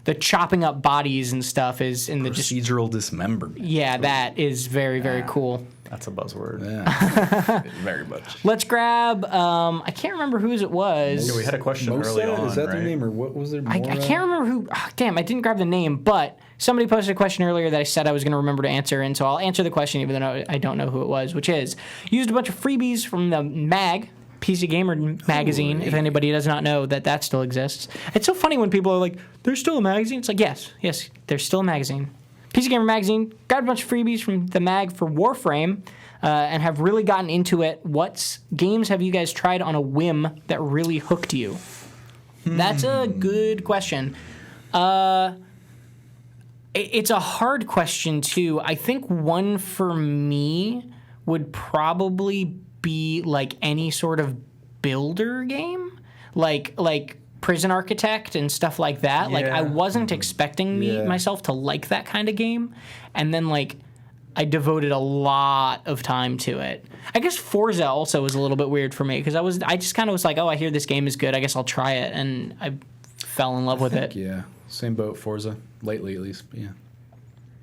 the chopping up bodies and stuff is in the procedural dismemberment. Yeah, that is very, very cool. That's a buzzword. Yeah, very much. Let's grab. I can't remember whose it was. Yeah, we had a question early on. Is that right? their name, or what was their? I can't remember who. Oh, damn, I didn't grab the name, but somebody posted a question earlier that I said I was going to remember to answer, and so I'll answer the question even though I don't know who it was, which is used a bunch of freebies from the mag. PC Gamer magazine, if anybody does not know that still exists. It's so funny when people are like, there's still a magazine? It's like, yes, there's still a magazine. PC Gamer magazine, got a bunch of freebies from the mag for Warframe, and have really gotten into it. What games have you guys tried on a whim that really hooked you? That's a good question. It's a hard question, too. I think one for me would probably be like any sort of builder game, like Prison Architect and stuff like that. Yeah. Like I wasn't expecting myself to like that kind of game, and then like I devoted a lot of time to it. I guess Forza also was a little bit weird for me because I just kind of was like, oh, I hear this game is good, I guess I'll try it, and I fell in love with it. Yeah, same boat. Forza lately at least. Yeah.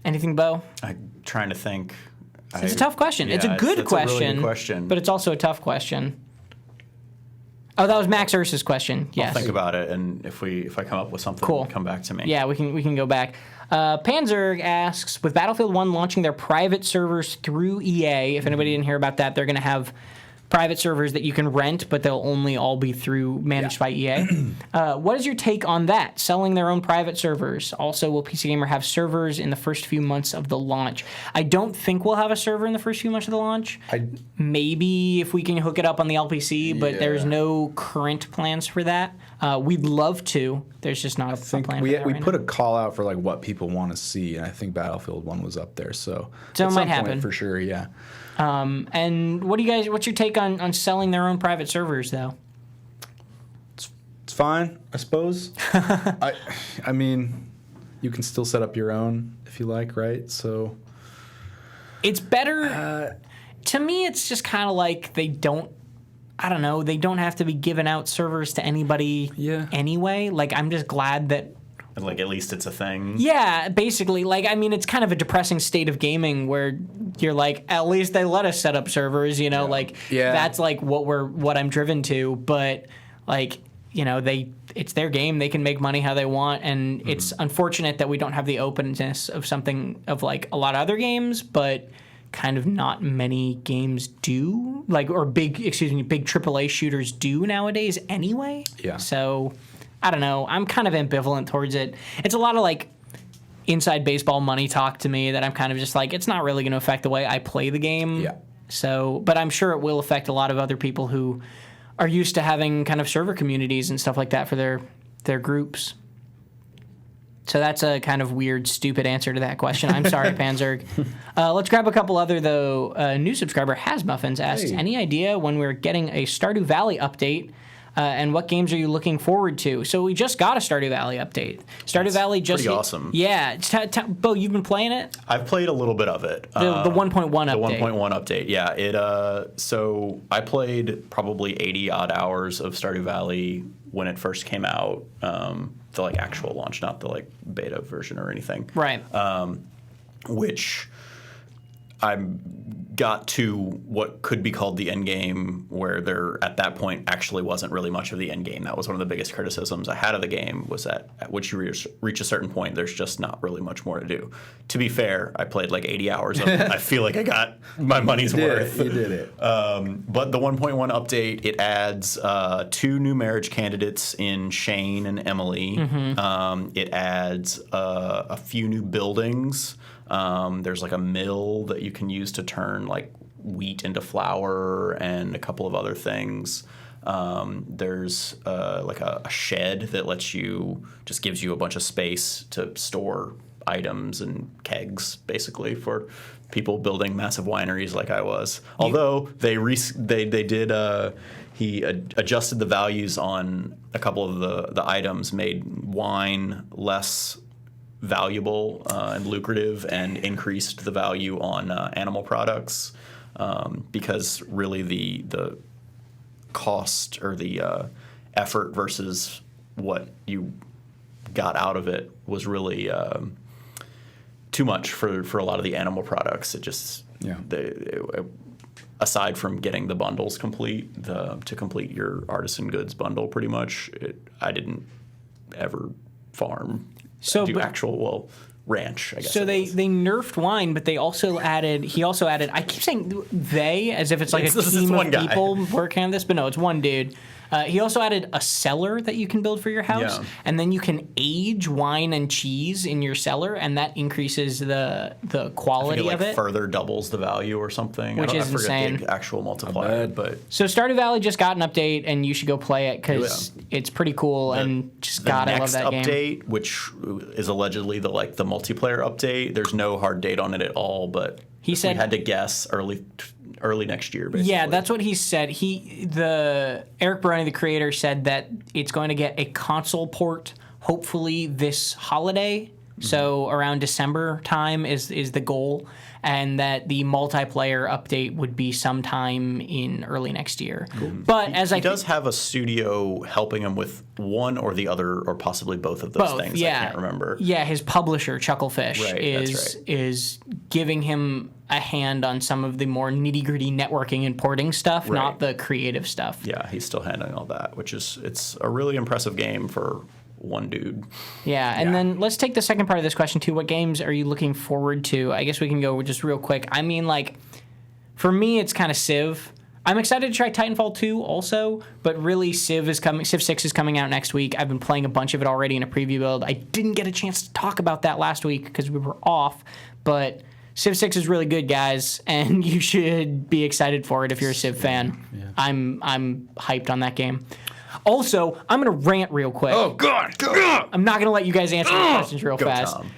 Anything, Bo? I'm trying to think. It's a tough question. It's a good question, a really good question, but it's also a tough question. Oh, that was Max Ursa's question. Yes. I'll think about it, and if I come up with something, cool. Come back to me. Yeah, we can go back. Panzer asks, with Battlefield 1 launching their private servers through EA, if anybody didn't hear about that, they're going to have private servers that you can rent, but they'll only all be managed by EA. What is your take on that? Selling their own private servers. Also, will PC Gamer have servers in the first few months of the launch? I don't think we'll have a server in the first few months of the launch. Maybe if we can hook it up on the LPC, but there's no current plans for that. We'd love to. There's just not a plan for that we right put now. a call out for like what people want to see, and I think Battlefield 1 was up there. So it might happen for sure. Yeah. And what's your take on selling their own private servers, though? It's fine, I suppose. I mean, you can still set up your own if you like, right? So it's better. To me, it's just kind of like they don't have to be giving out servers to anybody anyway. Like, I'm just glad that like at least it's a thing. Yeah, basically. Like, I mean, it's kind of a depressing state of gaming where you're like, at least they let us set up servers, that's like what I'm driven to. But like, it's their game. They can make money how they want, and it's unfortunate that we don't have the openness of something of like a lot of other games, but kind of not many games do, like, or big AAA shooters do nowadays anyway. Yeah. So I don't know. I'm kind of ambivalent towards it. It's a lot of like inside baseball money talk to me that I'm kind of just like, it's not really going to affect the way I play the game. Yeah. So, but I'm sure it will affect a lot of other people who are used to having kind of server communities and stuff like that for their groups. So that's a kind of weird, stupid answer to that question. I'm sorry, Panzerg. Let's grab a couple other, though. New subscriber Hasmuffins asks, any idea when we're getting a Stardew Valley update? and what games are you looking forward to? So we just got a Stardew Valley update. Stardew Valley just pretty awesome. Yeah, Bo, you've been playing it? I've played a little bit of it. The 1.1 update. The 1.1 update. Yeah. So I played probably 80 odd hours of Stardew Valley when it first came out. The like actual launch, not the like beta version or anything. Right. Which I got to what could be called the end game, where there at that point actually wasn't really much of the end game. That was one of the biggest criticisms I had of the game, was that at which you reach a certain point, there's just not really much more to do. To be fair, I played like 80 hours of it. I feel like I got my money's worth. You did it. But the 1.1 update, it adds 2 new marriage candidates in Shane and Emily. It adds a few new buildings. There's like a mill that you can use to turn like wheat into flour and a couple of other things. There's like a shed that gives you a bunch of space to store items and kegs, basically, for people building massive wineries like I was. Although he adjusted the values on a couple of the items, made wine less valuable and lucrative, and increased the value on animal products, because really the cost or the effort versus what you got out of it was really too much for a lot of the animal products. It just aside from getting the bundles complete, to complete your artisan goods bundle, pretty much I didn't ever farm. Ranch, I guess. So they nerfed wine, but he also added, I keep saying they as if it's like a team of people working on this, but no, it's one dude. He also added a cellar that you can build for your house, and then you can age wine and cheese in your cellar, and that increases the quality of it. Further doubles the value or something. Which is I forget insane. the actual multiplier, but so Stardew Valley just got an update, and you should go play it because it's pretty cool. And just God, I love that game. The next update, which is allegedly the multiplayer update, there's no hard date on it at all, but he said we had to guess early next year, basically. Yeah, that's what he said. Eric Baroni, the creator, said that it's going to get a console port hopefully this holiday. So around December time is the goal, and that the multiplayer update would be sometime in early next year. Cool. But he does have a studio helping him with one or the other, or possibly both of those things. Yeah. I can't remember. Yeah, his publisher Chucklefish is giving him a hand on some of the more nitty-gritty networking and porting stuff, not the creative stuff. Yeah, he's still handling all that, it's a really impressive game for one dude. Yeah, and then let's take the second part of this question too. What games are you looking forward to? I guess we can go just real quick. I mean, for me, it's kind of Civ. I'm excited to try Titanfall 2 also, but really Civ 6 is coming out next week. I've been playing a bunch of it already in a preview build. I didn't get a chance to talk about that last week because we were off, but Civ 6 is really good, guys, and you should be excited for it if you're a Civ fan. Yeah. I'm hyped on that game. Also, I'm going to rant real quick. Oh, God. I'm not going to let you guys answer the questions real fast. Tom.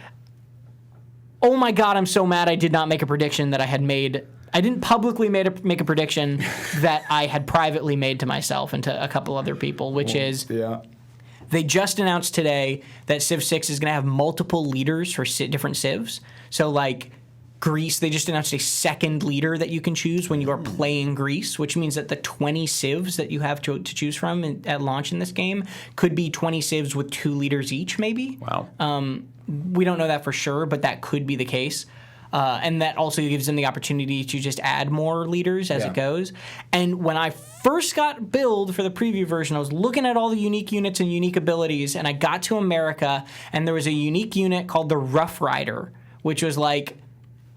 Oh, my God, I'm so mad I did not make a prediction that I had made. I didn't publicly make a prediction that I had privately made to myself and to a couple other people, which is they just announced today that Civ 6 is going to have multiple leaders for different Civs. So, Greece, they just announced a second leader that you can choose when you are playing Greece, which means that the 20 civs that you have to choose from at launch in this game could be 20 civs with 2 leaders each, maybe. Wow. We don't know that for sure, but that could be the case. And that also gives them the opportunity to just add more leaders as it goes. And when I first got build for the preview version, I was looking at all the unique units and unique abilities, and I got to America, and there was a unique unit called the Rough Rider, which was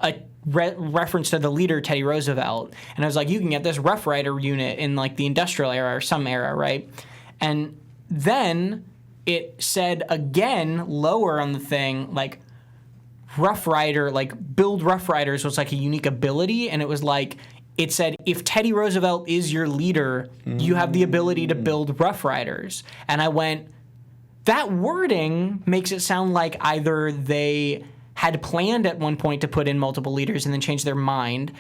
a reference to the leader Teddy Roosevelt, and I was like, you can get this Rough Rider unit in the industrial era or some era, right? And then it said again lower on the thing, Rough Rider, build Rough Riders was a unique ability, and it was it said if Teddy Roosevelt is your leader, you have the ability to build Rough Riders. And I went, that wording makes it sound like either they had planned at one point to put in multiple leaders and then change their mind,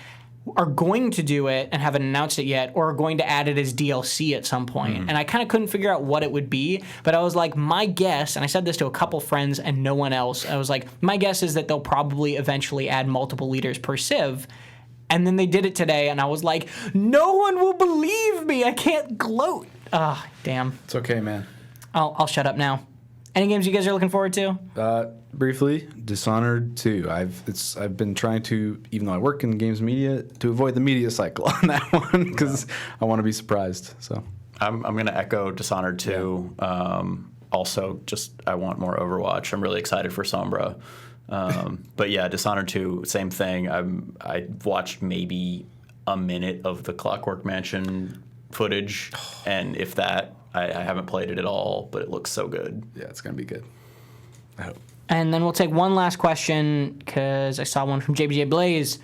are going to do it and haven't announced it yet, or are going to add it as DLC at some point. And I kind of couldn't figure out what it would be, but I was like, my guess, and I said this to a couple friends and no one else, I was like, my guess is that they'll probably eventually add multiple leaders per civ. And then they did it today, and I was like, no one will believe me. I can't gloat. Ah, damn. It's okay, man. I'll shut up now. Any games you guys are looking forward to? Briefly, Dishonored 2. I've been trying to, even though I work in games media, to avoid the media cycle on that one because I want to be surprised. So I'm going to echo Dishonored 2. Yeah. Also, just I want more Overwatch. I'm really excited for Sombra. But yeah, Dishonored 2, same thing. I watched maybe a minute of the Clockwork Mansion footage, and if that, I haven't played it at all, but it looks so good. Yeah, it's going to be good. I hope. And then we'll take one last question, because I saw one from JBJ Blaze.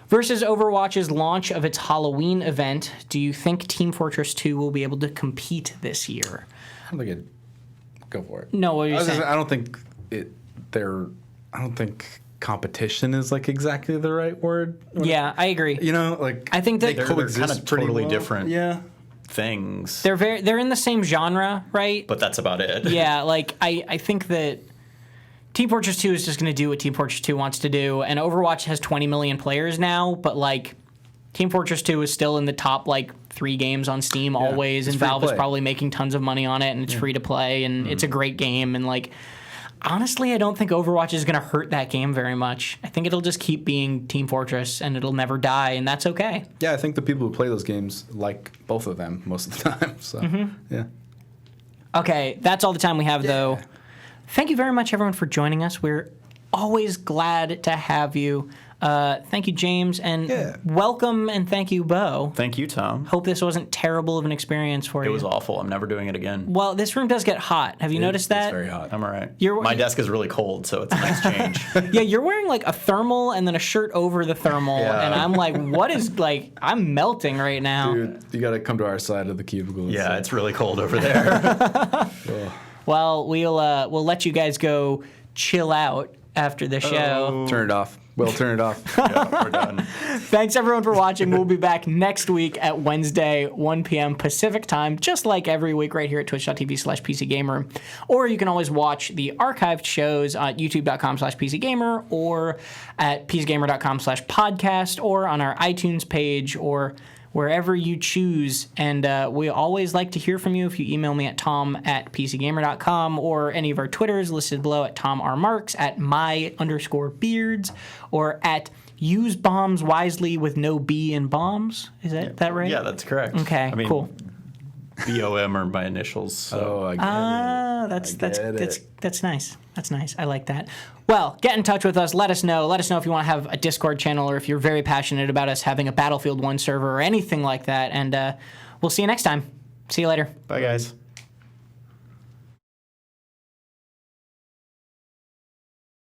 Versus Overwatch's launch of its Halloween event, do you think Team Fortress 2 will be able to compete this year? I don't think it'd go for it. No, what are you saying? I don't think I don't think competition is like exactly the right word. Yeah, I agree. You know, like I think that they're kind of totally different. Yeah. Things. They're in the same genre, right? But that's about it. Yeah, like I think that Team Fortress 2 is just going to do what Team Fortress 2 wants to do, and Overwatch has 20 million players now, but like Team Fortress 2 is still in the top like 3 games on Steam always, and Valve is probably making tons of money on it, and it's free to play, and it's a great game, and like honestly, I don't think Overwatch is going to hurt that game very much. I think it'll just keep being Team Fortress, and it'll never die, and that's okay. Yeah, I think the people who play those games like both of them most of the time. So, yeah. Okay, that's all the time we have, though. Thank you very much, everyone, for joining us. We're always glad to have you. Thank you, James, and welcome, and thank you, Bo. Thank you, Tom. Hope this wasn't terrible of an experience for you. It was awful. I'm never doing it again. Well, this room does get hot. Have you noticed that? It's very hot. I'm all right. My desk is really cold, so it's a nice change. Yeah, you're wearing like a thermal and then a shirt over the thermal, and I'm like, what is like? I'm melting right now. Dude, you got to come to our side of the cubicle. Yeah, it's really cold over there. Well, we'll let you guys go chill out after the show. Turn it off. Well, turn it off. Yeah, we're done. Thanks, everyone, for watching. We'll be back next week at Wednesday, 1 p.m. Pacific time, just like every week right here at twitch.tv/PCGamer. Or you can always watch the archived shows at youtube.com/PCGamer or at PCGamer.com/podcast or on our iTunes page or wherever you choose. And we always like to hear from you if you email me at tom@pcgamer.com or any of our Twitters listed below at TomRMarks, at my_beards, or at use bombs wisely with no B in bombs. Is that right? Yeah, that's correct. Okay, cool. BOM are my initials. So. I get it. That's nice. That's nice. I like that. Well, get in touch with us. Let us know. Let us know if you want to have a Discord channel or if you're very passionate about us having a Battlefield 1 server or anything like that. And we'll see you next time. See you later. Bye, guys.